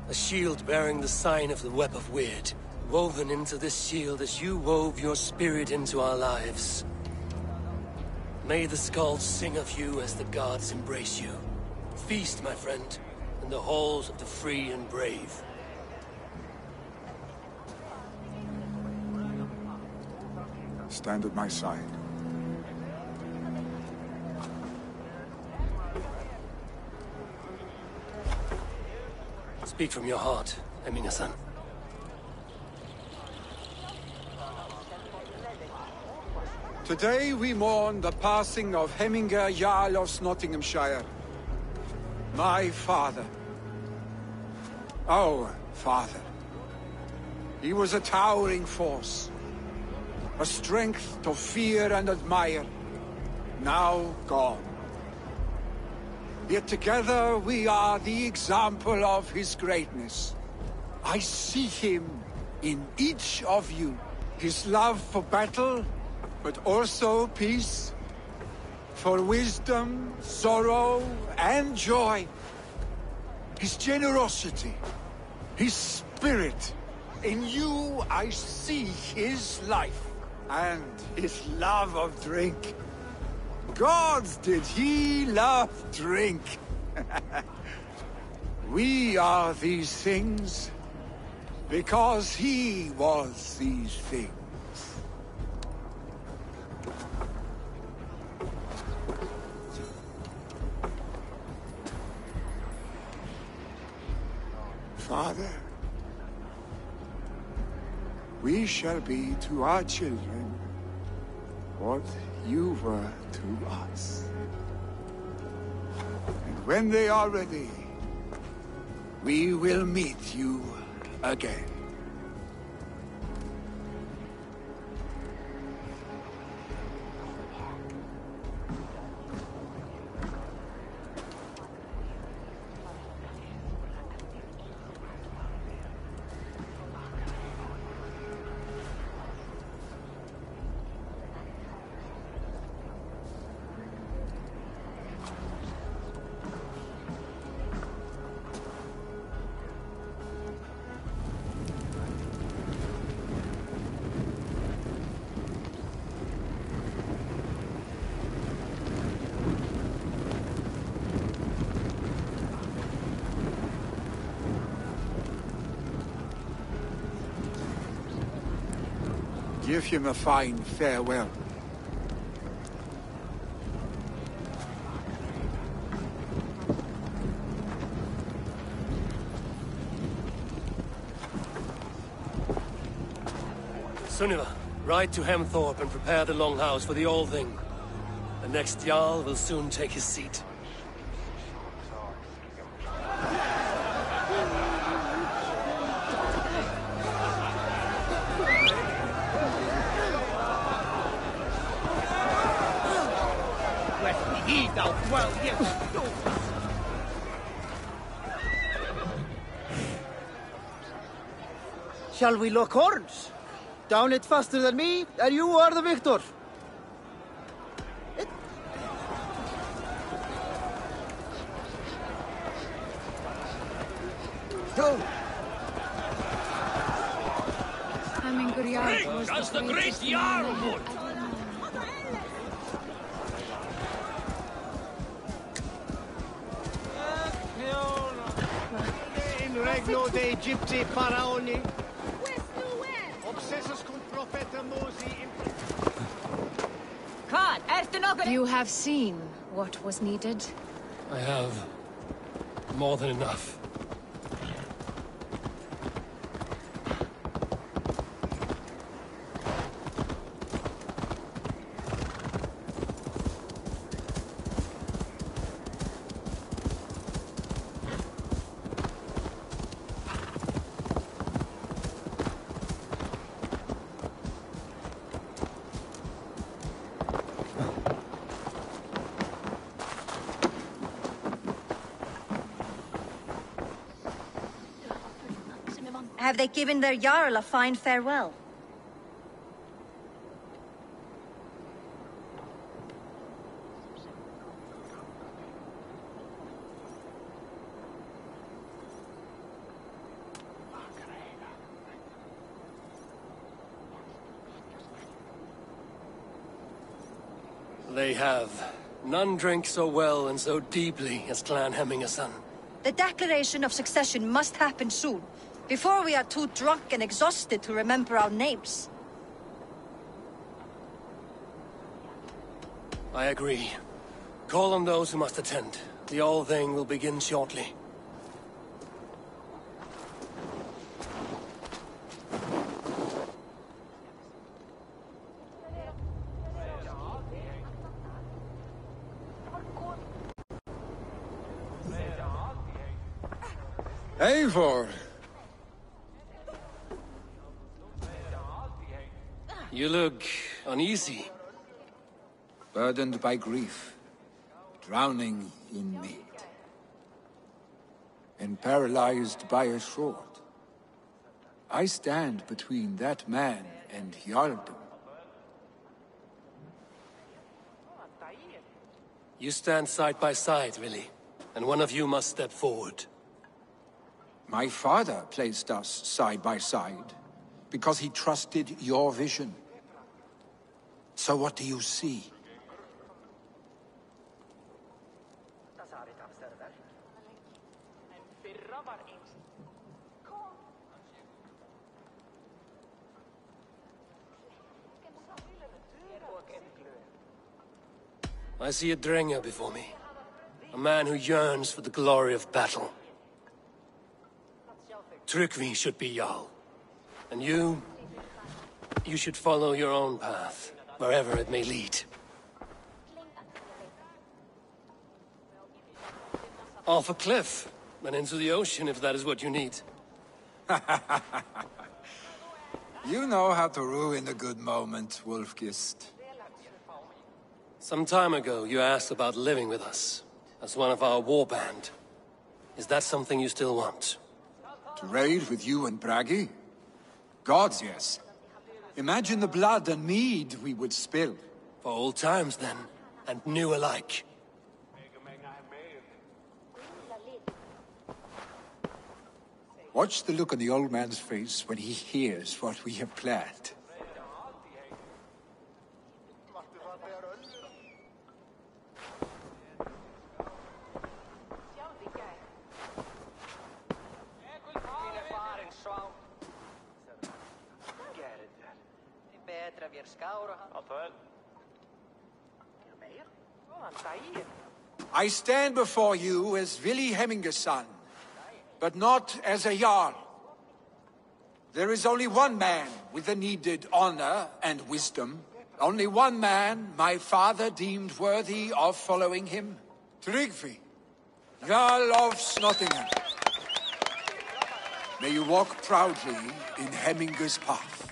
A shield bearing the sign of the Web of Weird, woven into this shield as you wove your spirit into our lives. May the skulls sing of you as the gods embrace you. Feast, my friend, in the halls of the free and brave. stand at my side. Speak from your heart, Emina-san. Today we mourn the passing of Hemingr Jarl of Nottinghamshire. My father. Our father. He was a towering force. A strength to fear and admire. Now gone. Yet together we are the example of his greatness. I see him in each of you. His love for battle, but also peace. For wisdom, sorrow, and joy. His generosity. His spirit. In you I see his life. And his love of drink. Gods, did he love drink! We are these things because he was these things. Father, we shall be to our children what you were to us. And when they are ready, we will meet you again. Give him a fine farewell. Sunniva, ride to Hemthorpe and prepare the Longhouse for the All-Thing. The next Jarl will soon take his seat. Shall we lock horns? Down it faster than me, and you are the victor. As the great Jarl would. In regno dei Gypsy Pharaoni. You have seen what was needed. I have more than enough. Have they given their Jarl a fine farewell? They have. None drink so well and so deeply as Clan Hemingr-son. The declaration of succession must happen soon, before we are too drunk and exhausted to remember our names. I agree. Call on those who must attend. The old thing will begin shortly. Eivor! You look uneasy. Burdened by grief, drowning in mead, and paralyzed by a sword. I stand between that man and Jarldom. You stand side by side, really, and one of you must step forward. My father placed us side by side, because he trusted your vision. So what do you see? I see a Drenger before me. A man who yearns for the glory of battle. Tryggvi should be Jarl. And you should follow your own path, wherever it may lead. Off a cliff, and into the ocean if that is what you need. You know how to ruin a good moment, Wolfgist. Some time ago, you asked about living with us, as one of our war band. Is that something you still want? To raid with you and Bragi? Gods, yes. Imagine the blood and mead we would spill. For old times, then, and new alike. Watch the look on the old man's face when he hears what we have planned. I stand before you as Vili Hemminger's son, but not as a Jarl. There is only one man with the needed honor and wisdom. Only one man my father deemed worthy of following him. Tryggvi, Jarl of Snottingham. May you walk proudly in Hemminger's path.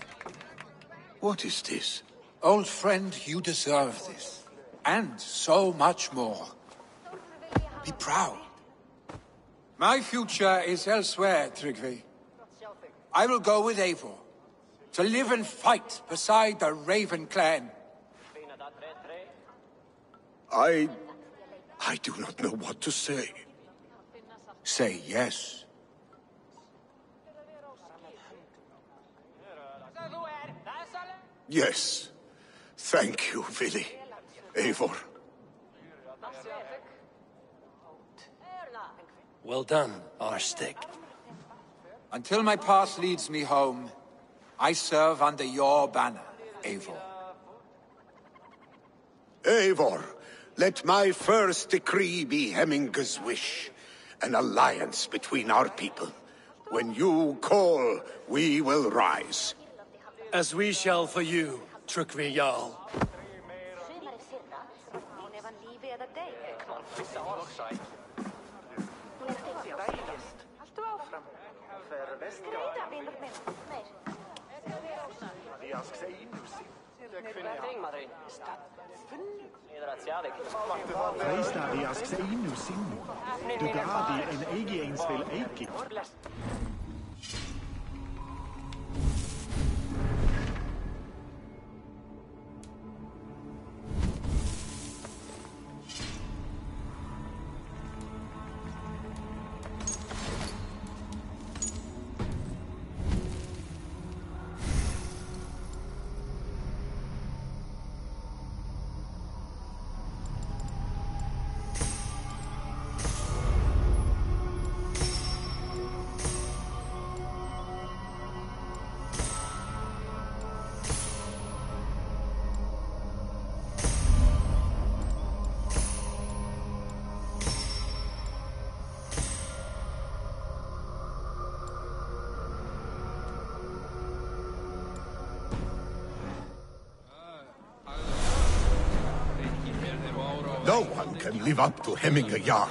What is this? Old friend, you deserve this. And so much more. Be proud. My future is elsewhere, Tryggvi. I will go with Eivor, to live and fight beside the Raven clan. I do not know what to say. Say yes. Yes. Thank you, Vili. Eivor. Well done, Arstig. Until my path leads me home, I serve under your banner, Eivor. Eivor, let my first decree be Hemminger's wish. An alliance between our people. When you call, we will rise. As we shall for you, Tryggvi Jarl. Freistad asks Inu Sinu. Dugadi and Egi Ainsville Eiki. No one can live up to Hemminger Jarl,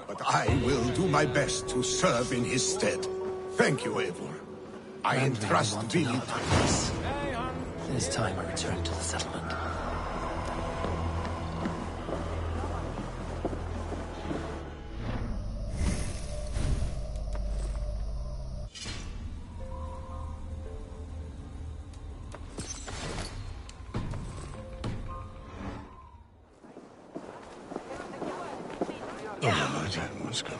but I will do my best to serve in his stead. Thank you, Eivor. I entrust thee to this. It is time I return to the settlement. Let's go.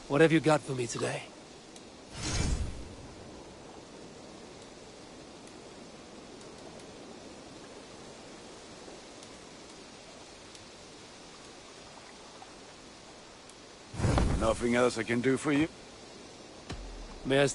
What have you got for me today? Nothing else I can do for you? May I...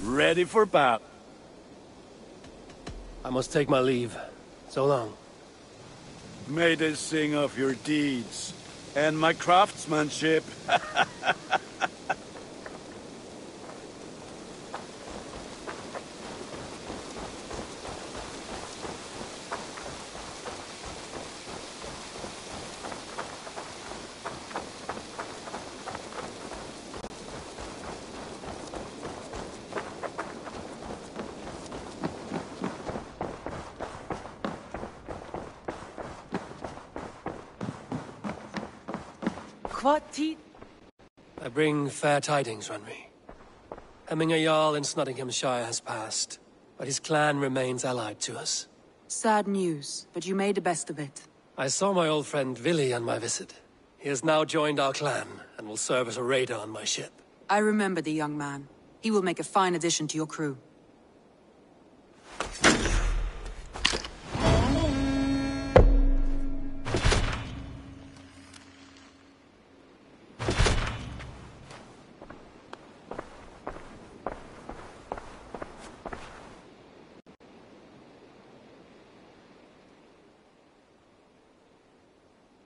Ready for battle. I must take my leave. So long. May they sing of your deeds and my craftsmanship. I bring fair tidings, Runry. Hemminger Jarl in Nottinghamshire has passed, but his clan remains allied to us. Sad news, but you made the best of it. I saw my old friend Vili on my visit. He has now joined our clan, and will serve as a raider on my ship. I remember the young man. He will make a fine addition to your crew.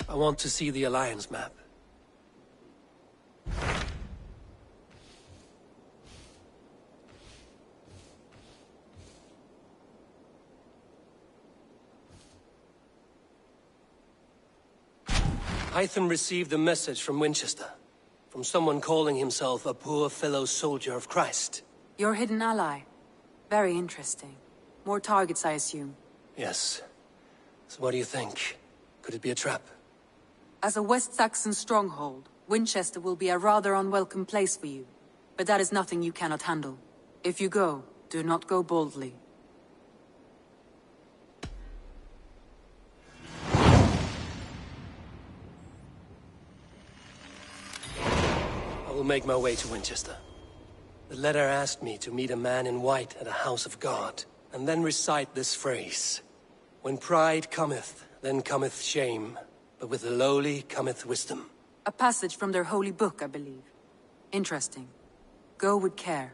I want to see the Alliance map. Hytham received a message from Winchester, from someone calling himself a poor fellow soldier of Christ. Your hidden ally. Very interesting. More targets, I assume. Yes. So what do you think? Could it be a trap? As a West Saxon stronghold, Winchester will be a rather unwelcome place for you. But that is nothing you cannot handle. If you go, do not go boldly. I will make my way to Winchester. The letter asked me to meet a man in white at a house of God, and then recite this phrase. When pride cometh, then cometh shame, but with the lowly cometh wisdom. A passage from their holy book, I believe. Interesting. Go with care.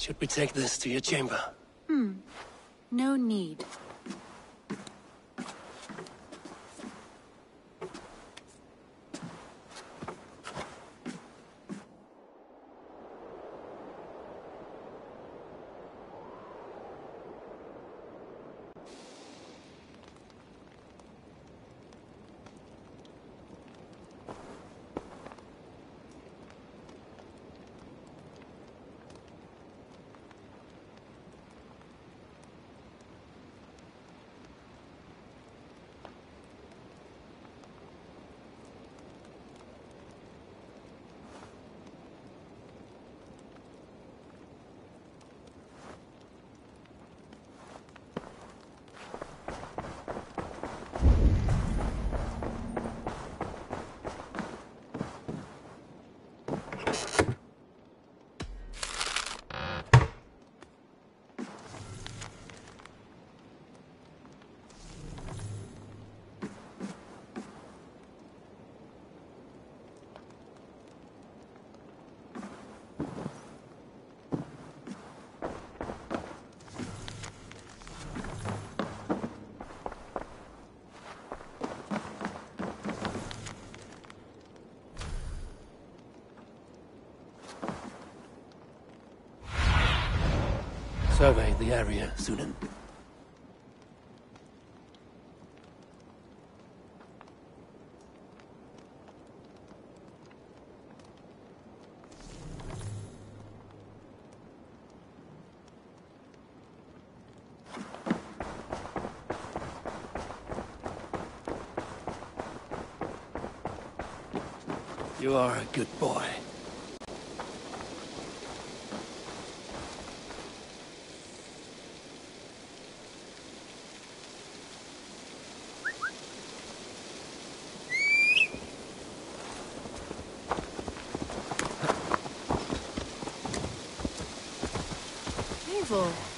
Should we take this to your chamber? No need. survey the area, Sunan. You are a good boy. Eivor.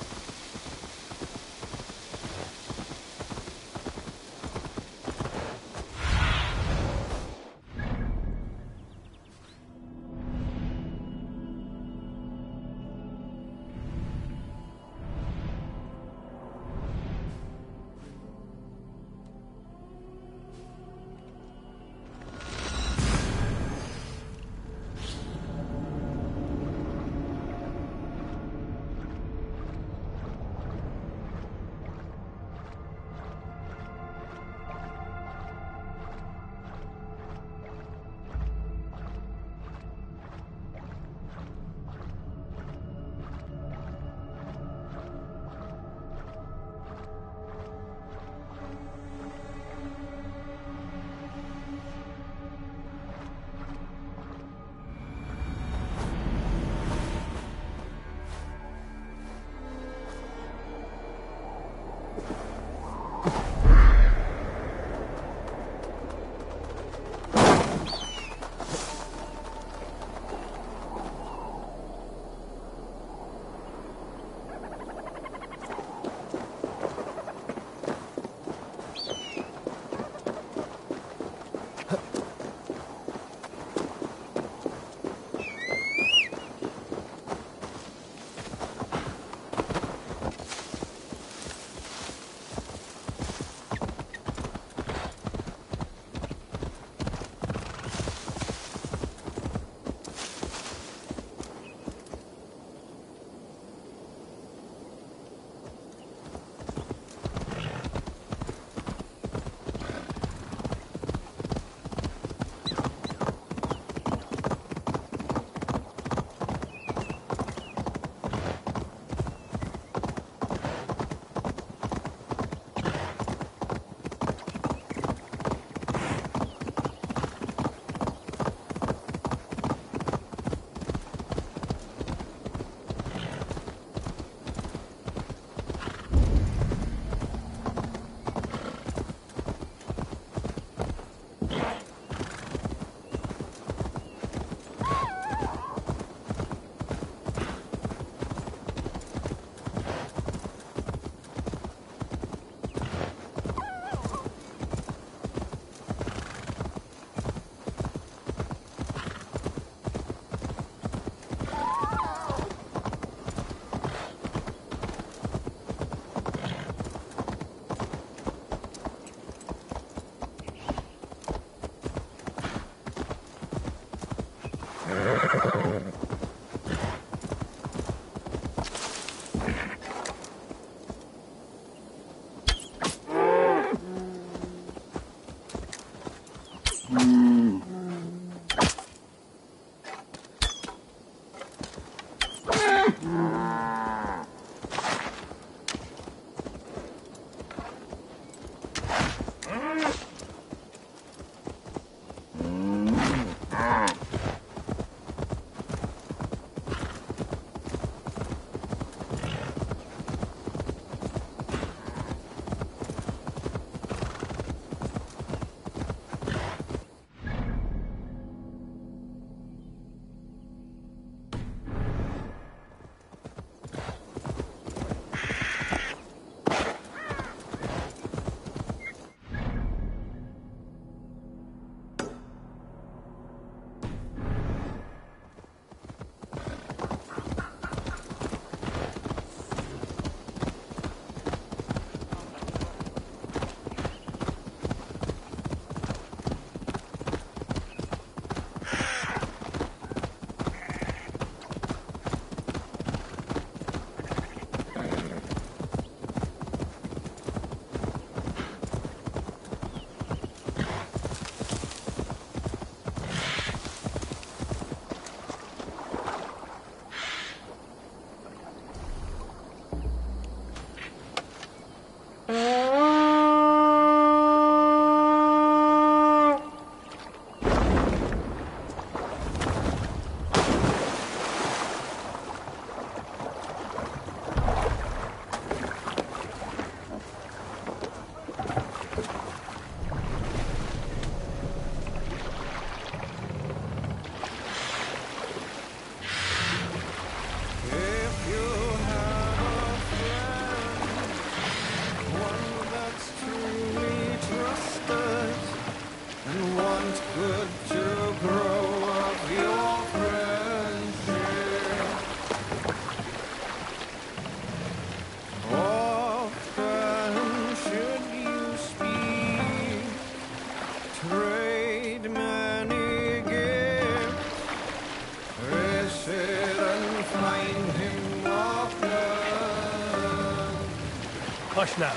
Push now.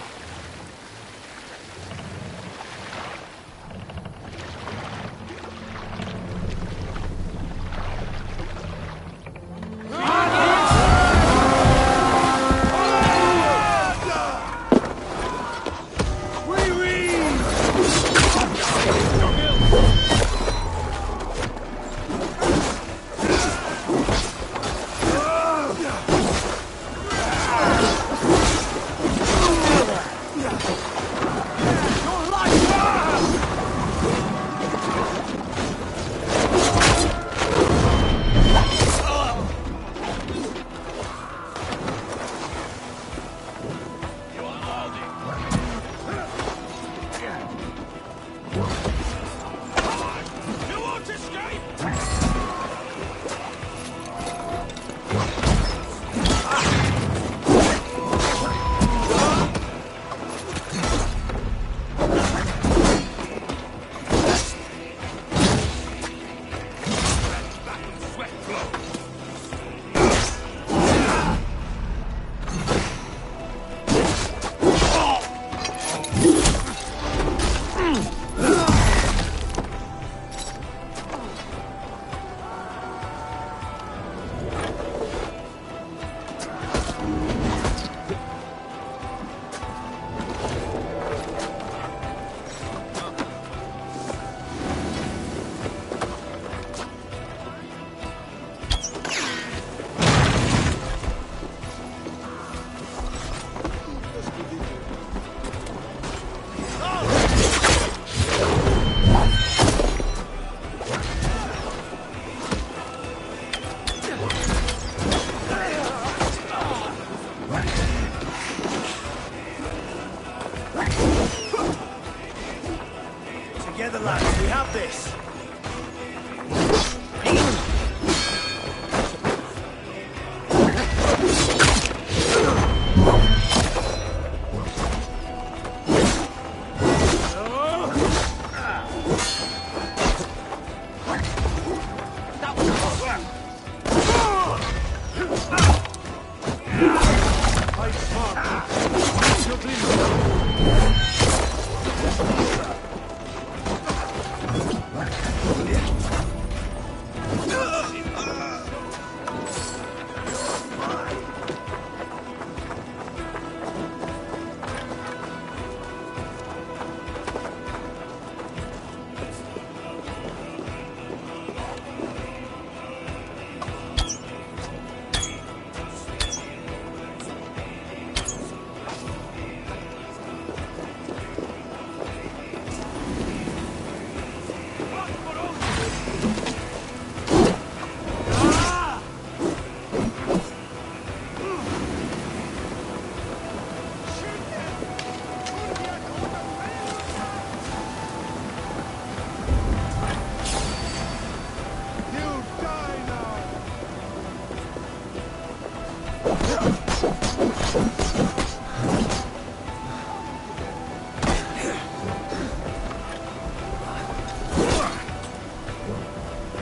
Together, lads, we have this.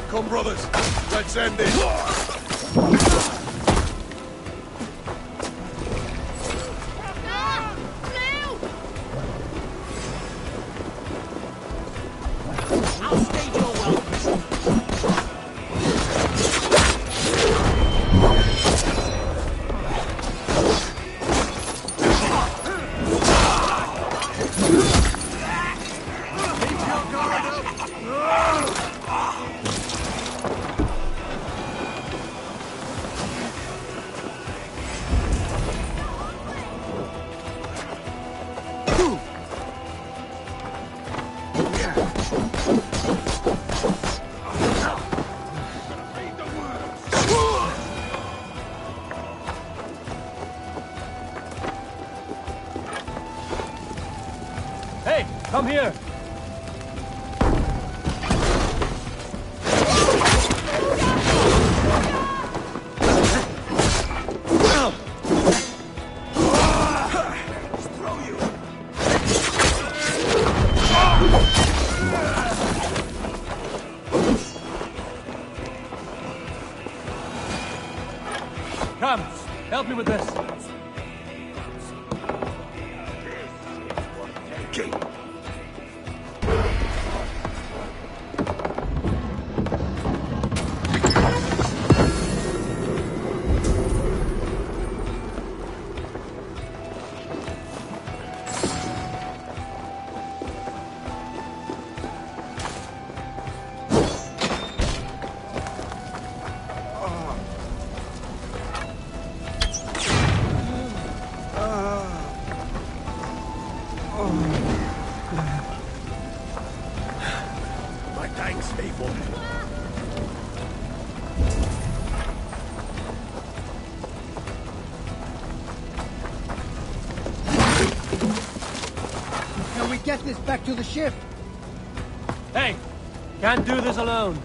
Come, brothers. Let's end this. Hey, come here! Come, help me with this. gate. My thanks, faithful. Can we get this back to the ship? Hey! Can't do this alone.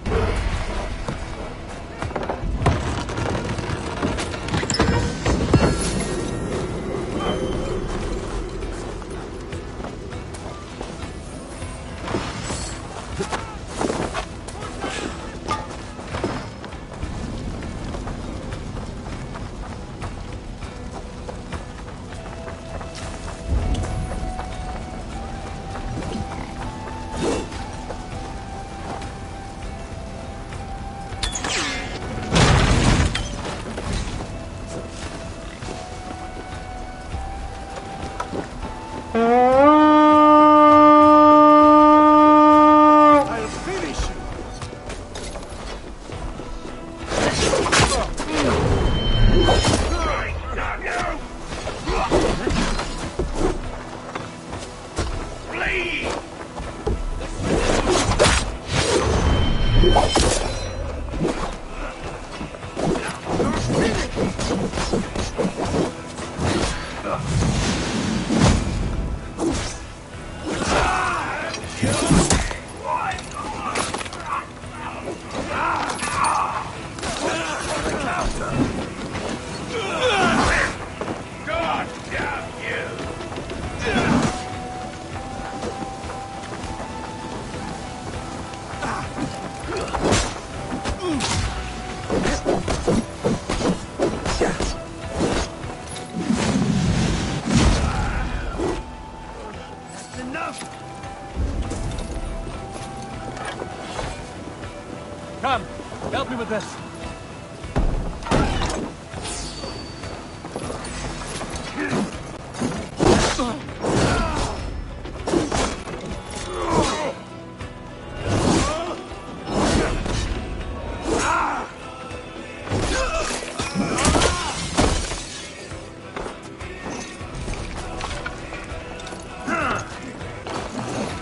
Come, help me with this.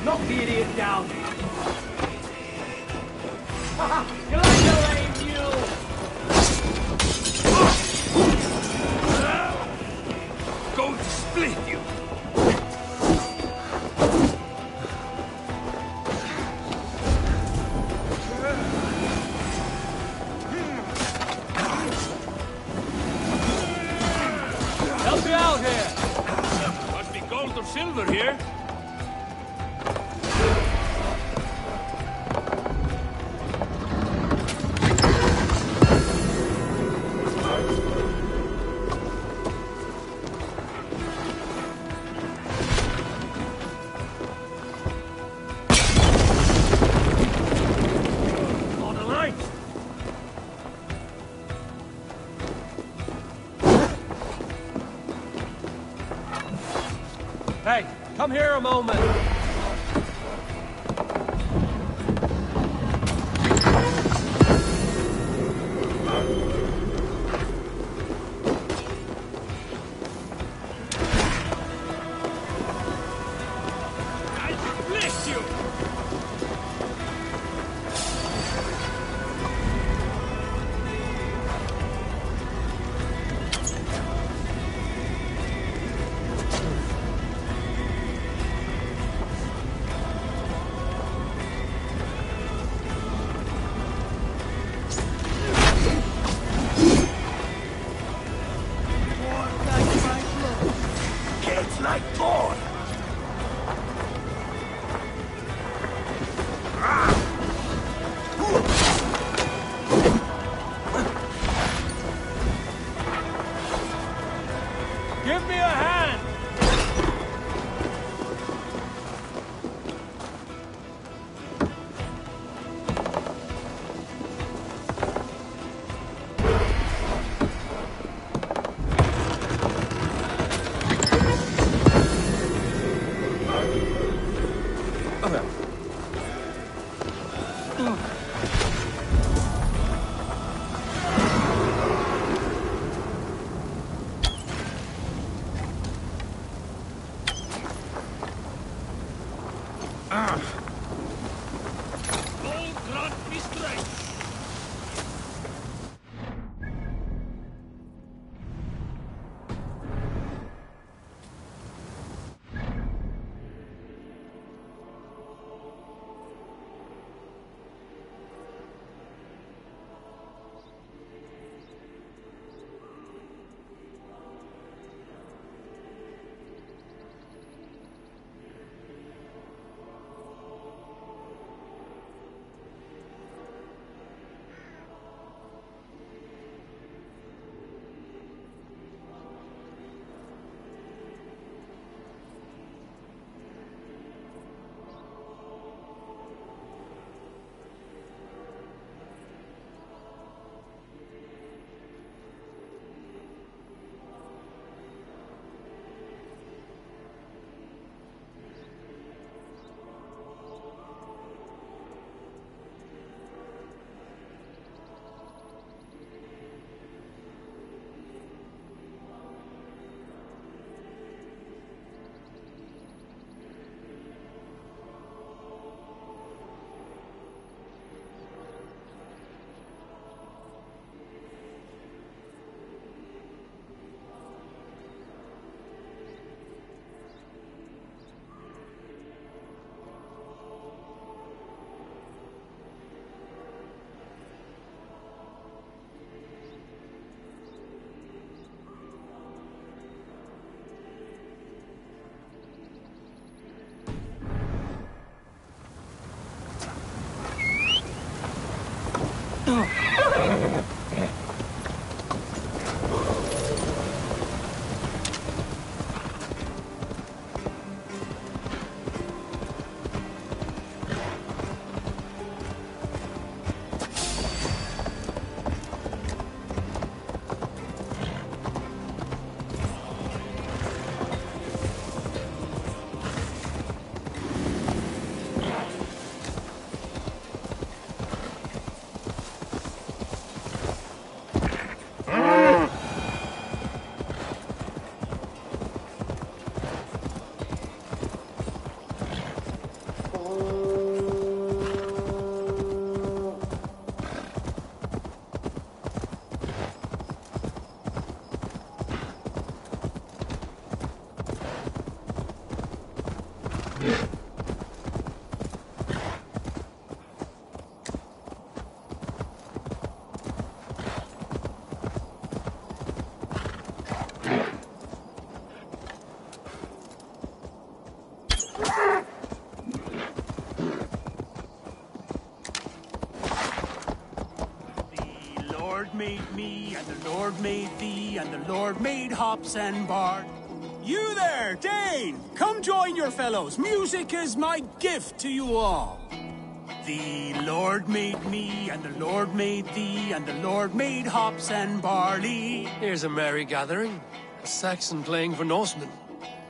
Knock the idiot down! You like your lame mule? Going to split you. Help me out here! Must be gold or silver here. Hey, come here a moment. Bless you! Gates like corn. Give me a hand! grant me strength. Made me, and the Lord made thee, and the Lord made hops and bard. You there, Dane! Come join your fellows. Music is my gift to you all. The Lord made me, and the Lord made thee, and the Lord made hops and barley. Here's a merry gathering. A Saxon playing for Norsemen.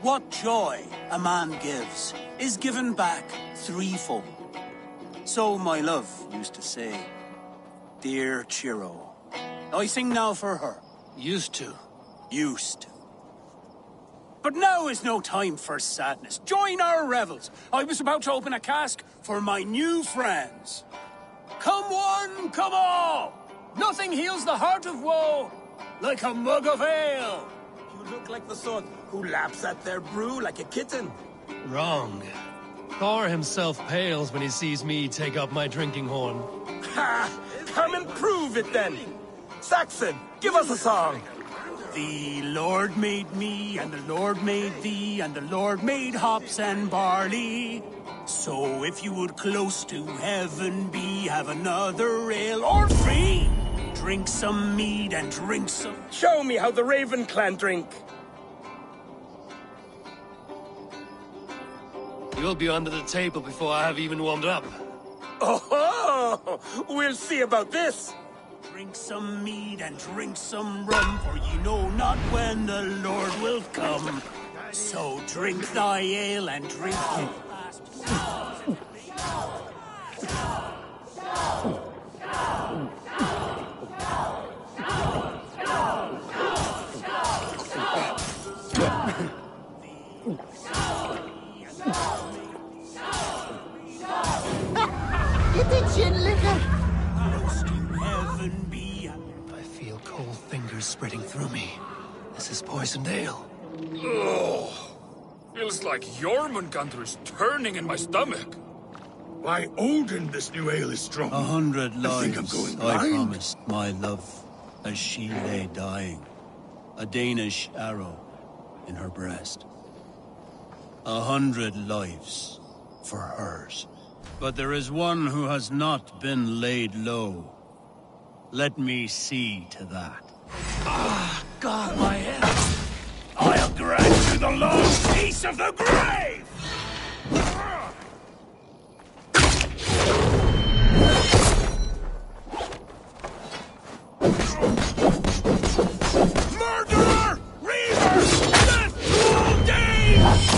What joy a man gives is given back threefold. So my love used to say, dear Chiro. I sing now for her. Used to. Used to. But now is no time for sadness. Join our revels. I was about to open a cask for my new friends. Come one, come all. Nothing heals the heart of woe like a mug of ale. You look like the sort who laps at their brew like a kitten. Wrong. Thor himself pales when he sees me take up my drinking horn. Ha! Come and prove it then. Saxon, give us a song. The Lord made me, and the Lord made thee, and the Lord made hops and barley. So if you would close to heaven be, have another ale or free. Drink some mead and drink some... Show me how the Raven clan drink. You'll be under the table before I have even warmed up. Oh, we'll see about this. Drink some mead and drink some rum, for ye know not when the Lord will come. So drink thy ale and drink the last. gin liquor. Heaven be. I feel cold fingers spreading through me. This is poisoned ale. Oh, feels like Jormungandr is turning in my stomach. By Odin, this new ale is strong. 100 I think I'm lives going I blind. promised my love as she lay dying. A Danish arrow in her breast. 100 lives for hers. But there is one who has not been laid low. Let me see to that. Ah, God, my head. I'll grant you the long peace of the grave! Murderer! Reaver! Death to all Danes!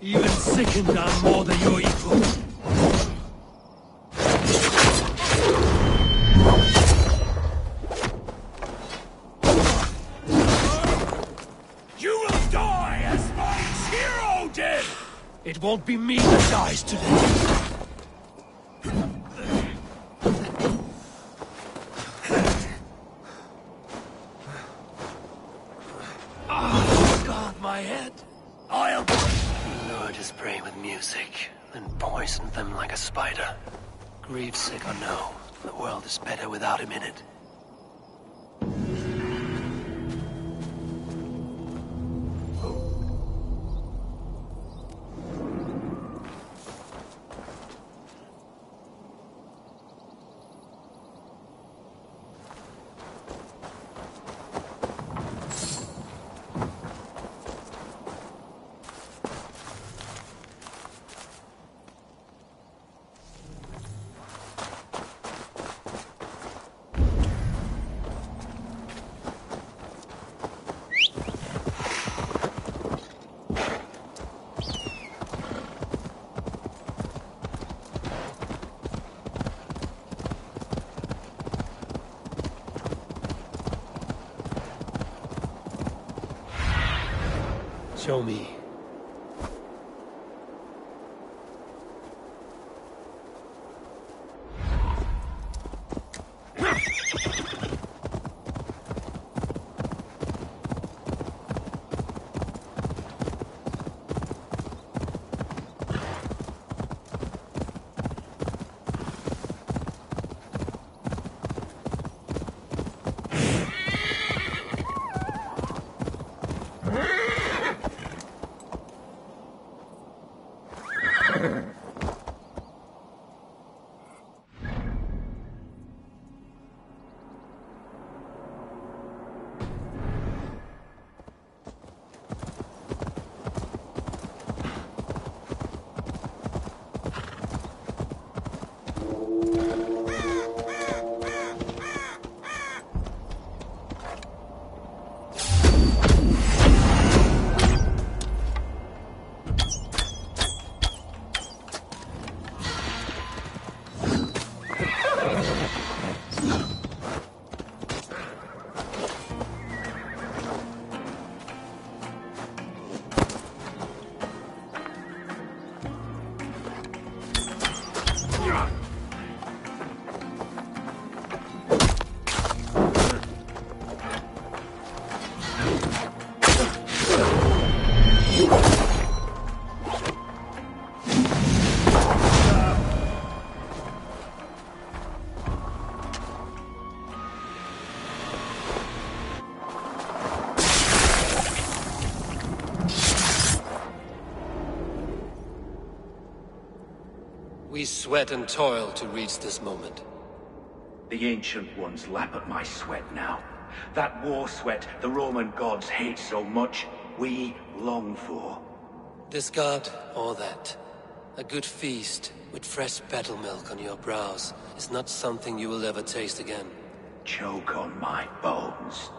Even sickened, I'm more than your equal. You will die as my hero did! It won't be me that dies today. Oh, God, my head. I'll... He lured his prey with music, then poisoned them like a spider. Grief-sick or no, the world is better without him in it. Show me. We sweat and toil to reach this moment. The Ancient Ones lap at my sweat now. That war sweat the Roman gods hate so much, we long for. This god, or that. A good feast, with fresh battle milk on your brows, is not something you will ever taste again. Choke on my bones.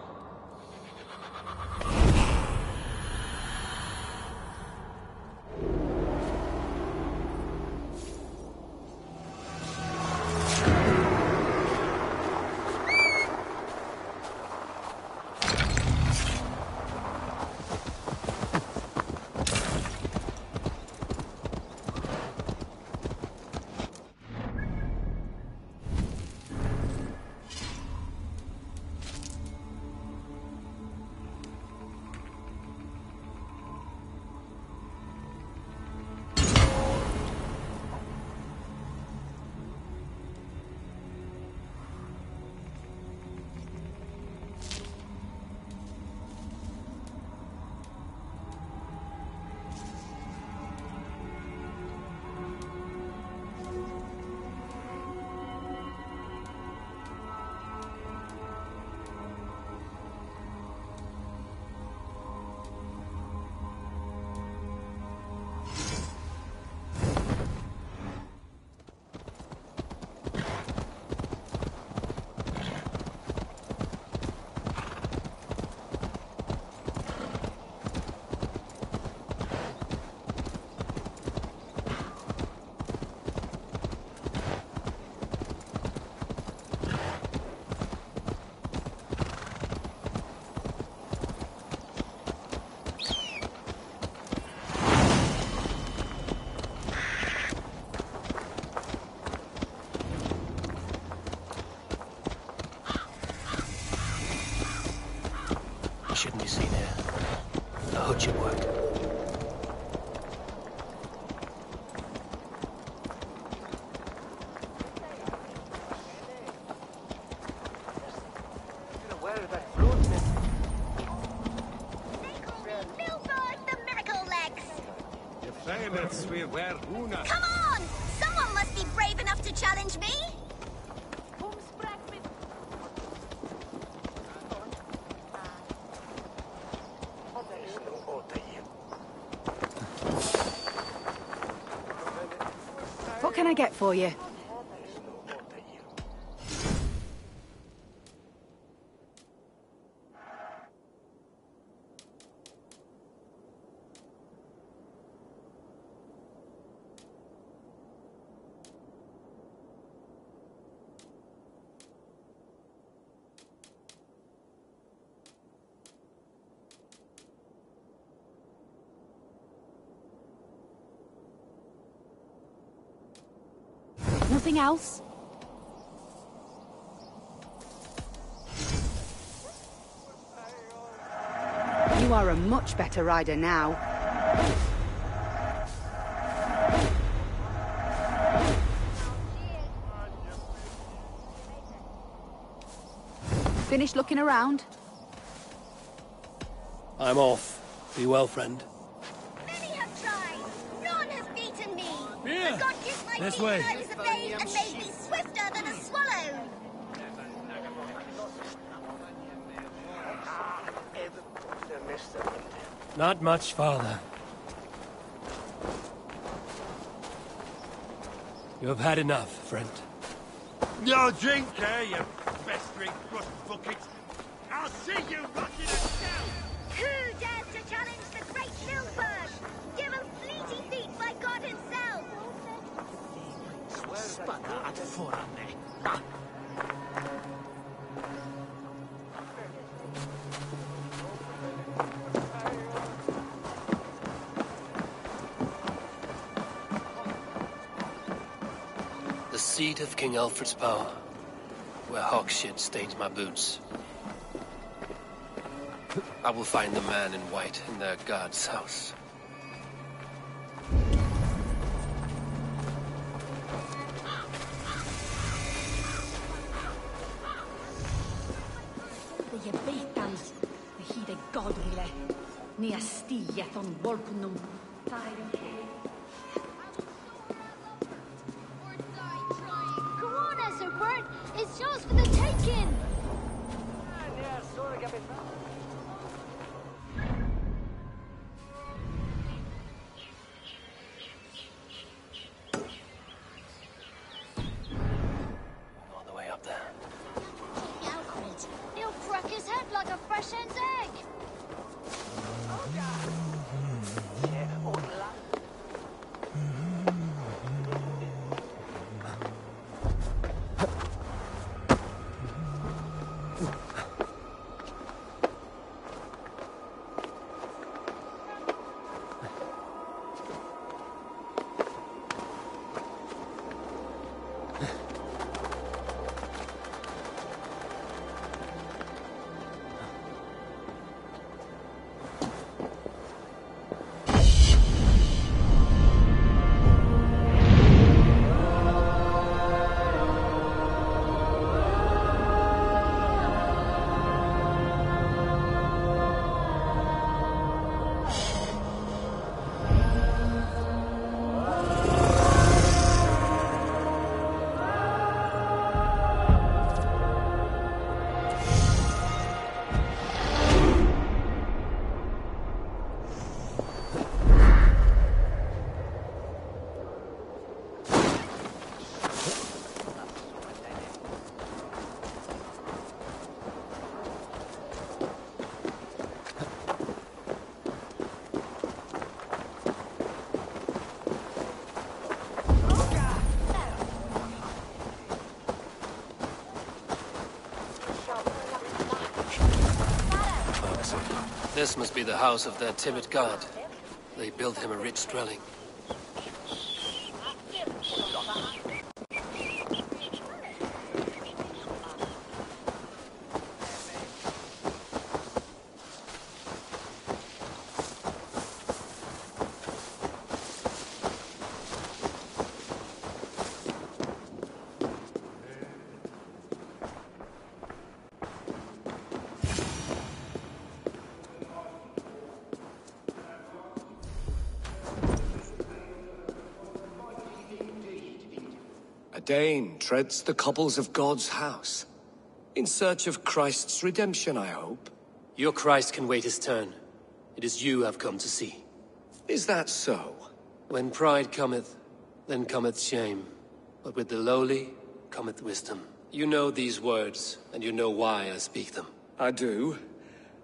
You shouldn't be seen here. The hood should work. Come on! Someone must be brave enough to challenge me! What can I get for you? Nothing else? You are a much better rider now. Finished looking around? I'm off. Be well, friend. Many have tried. None has beaten me. Here. But God kissed my This teeth way. when I was a babe and made me swifter than a swallow. Not much farther. You have had enough, friend. No drink, you best drink rust buckets. I'll see you rotting us down! Who dares to challenge the great Silverberg? Given fleety feet by God himself! Spada at forane. The seat of King Alfred's power, where hawk shit stains my boots. I will find the man in white in their god's house. The Yebetan, the Hide Godrile, Nia Stiet on Volpunum, Go on, Esselbert! It's yours for the taking! All the way up there. He'll crack his head like a fresh hen's egg! This must be the house of their timid god. They built him a rich dwelling. Dane treads the cobbles of God's house. In search of Christ's redemption, I hope. Your Christ can wait his turn. It is you I've come to see. Is that so? When pride cometh, then cometh shame. But with the lowly cometh wisdom. You know these words, and you know why I speak them. I do,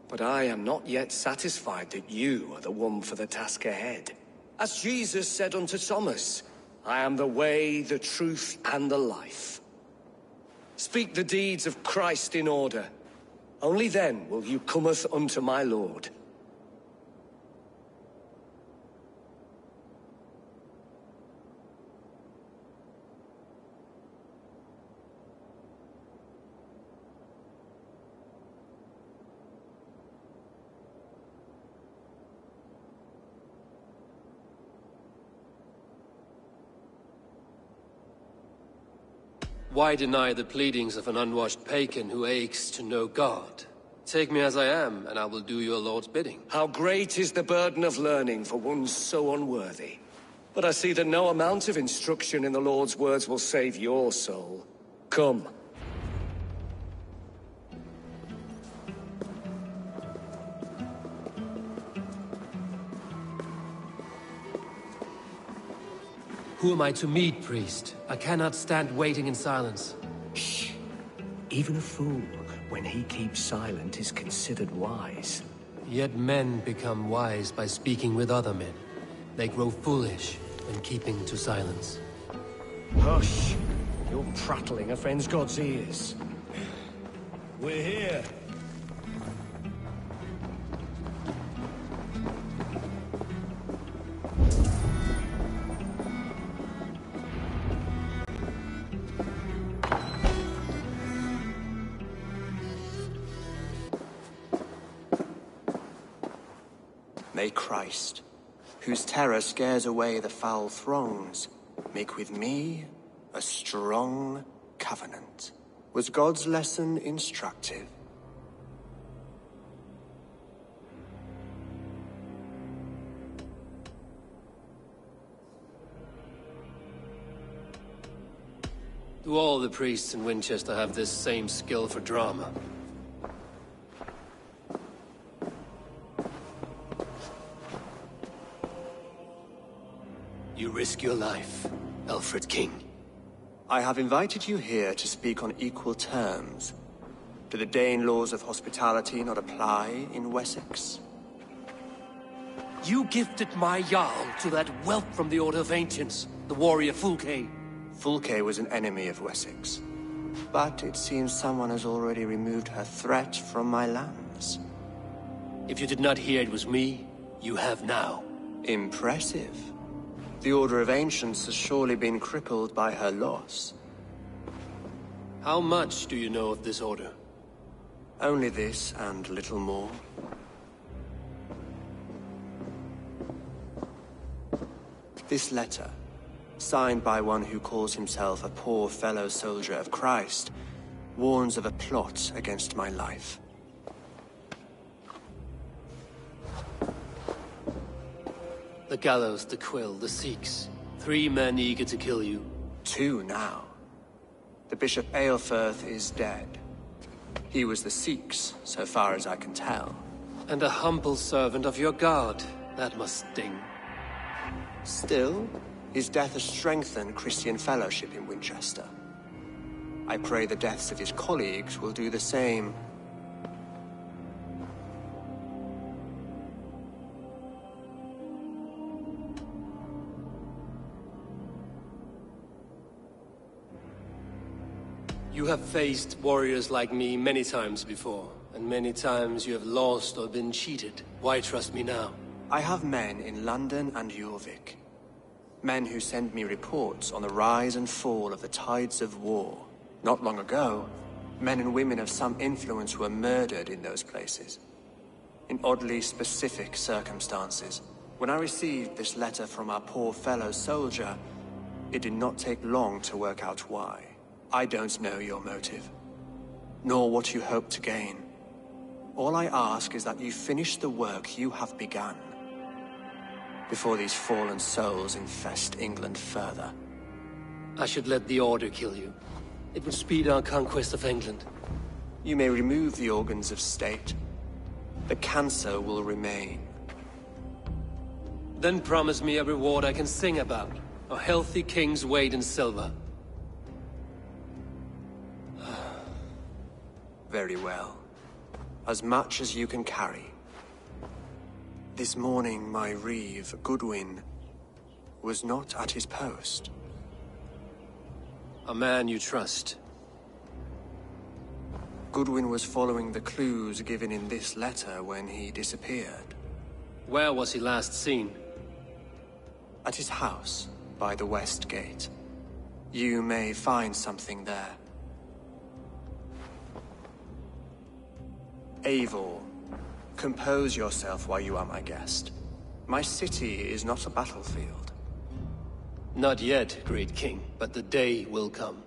but I am not yet satisfied that you are the one for the task ahead. As Jesus said unto Thomas, I am the way, the truth, and the life. Speak the deeds of Christ in order. Only then will you cometh unto my Lord. Why deny the pleadings of an unwashed pagan who aches to know God? Take me as I am, and I will do your Lord's bidding. How great is the burden of learning for one so unworthy. But I see that no amount of instruction in the Lord's words will save your soul. Come. Who am I to meet, priest? I cannot stand waiting in silence. Shh. Even a fool, when he keeps silent, is considered wise. Yet men become wise by speaking with other men. They grow foolish when keeping to silence. Hush! You're prattling offends God's ears. We're here. May Christ, whose terror scares away the foul throngs, make with me a strong covenant. Was God's lesson instructive? Do all the priests in Winchester have this same skill for drama? You risk your life, Alfred King. I have invited you here to speak on equal terms. Do the Dane laws of hospitality not apply in Wessex? You gifted my Jarl to that whelp from the Order of Ancients, the warrior Fulke. Fulke was an enemy of Wessex. But it seems someone has already removed her threat from my lands. If you did not hear it was me, you have now. Impressive. The Order of Ancients has surely been crippled by her loss. How much do you know of this order? Only this and little more. This letter, signed by one who calls himself a poor fellow soldier of Christ, warns of a plot against my life. The gallows, the quill, the Sikhs. 3 men eager to kill you. 2 now. The Bishop Aelfirth is dead. He was the Sikhs, so far as I can tell. And a humble servant of your god. That must sting. Still, his death has strengthened Christian fellowship in Winchester. I pray the deaths of his colleagues will do the same. You have faced warriors like me many times before, and many times you have lost or been cheated. Why trust me now? I have men in London and Jorvik. Men who send me reports on the rise and fall of the tides of war. Not long ago, men and women of some influence were murdered in those places. In oddly specific circumstances. When I received this letter from our poor fellow soldier, it did not take long to work out why. I don't know your motive, nor what you hope to gain. All I ask is that you finish the work you have begun, before these fallen souls infest England further. I should let the Order kill you. It would speed our conquest of England. You may remove the organs of state. The cancer will remain. Then promise me a reward I can sing about. A healthy king's weight in silver. Very well. As much as you can carry. This morning, my reeve, Goodwin, was not at his post. A man you trust. Goodwin was following the clues given in this letter when he disappeared. Where was he last seen? At his house, by the West Gate. You may find something there. Eivor, compose yourself while you are my guest. My city is not a battlefield. Not yet, great king, but the day will come.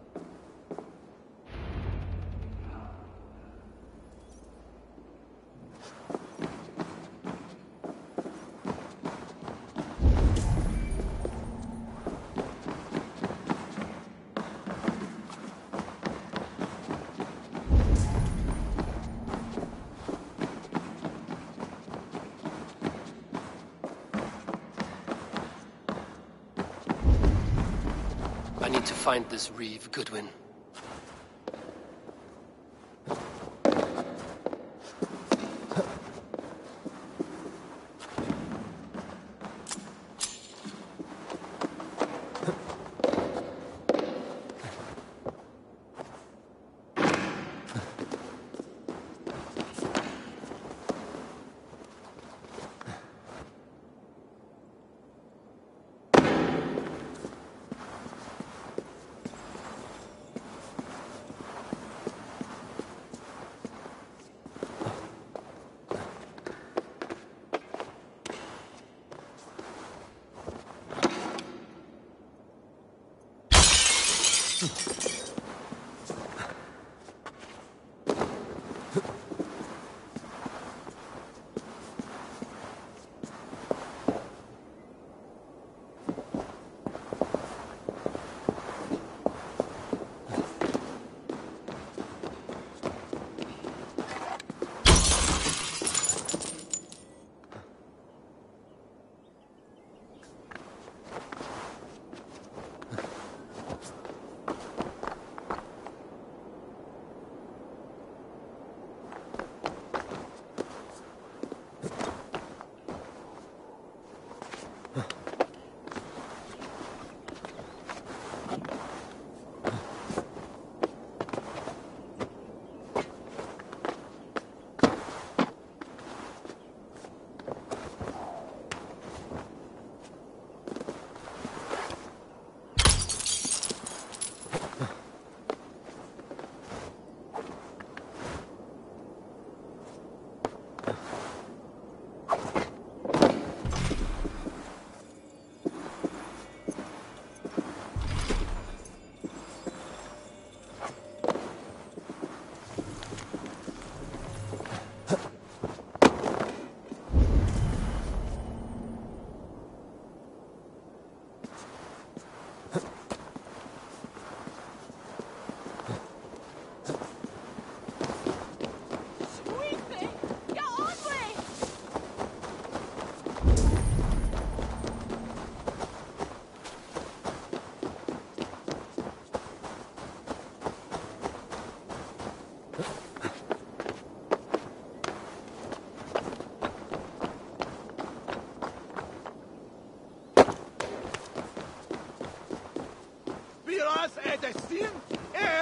I need to find this reeve, Goodwin.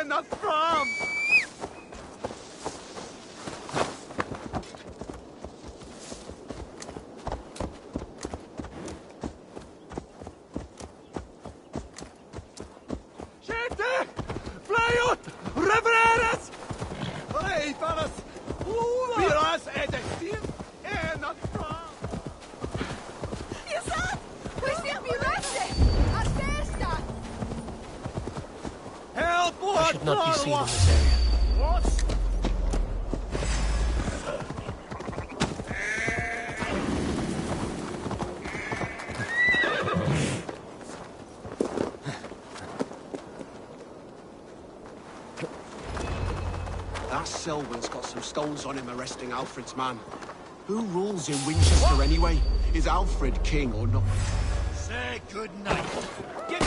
Not from! Gente! Fly ut! Revereres! Hej, faras! Piras är destin, not from! Esat! Questi ambulante! A testa! Help! I should not be seen in this area. What? That Selwyn's got some stones on him arresting Alfred's man. Who rules in Winchester anyway? Is Alfred king or not? Say good night. Get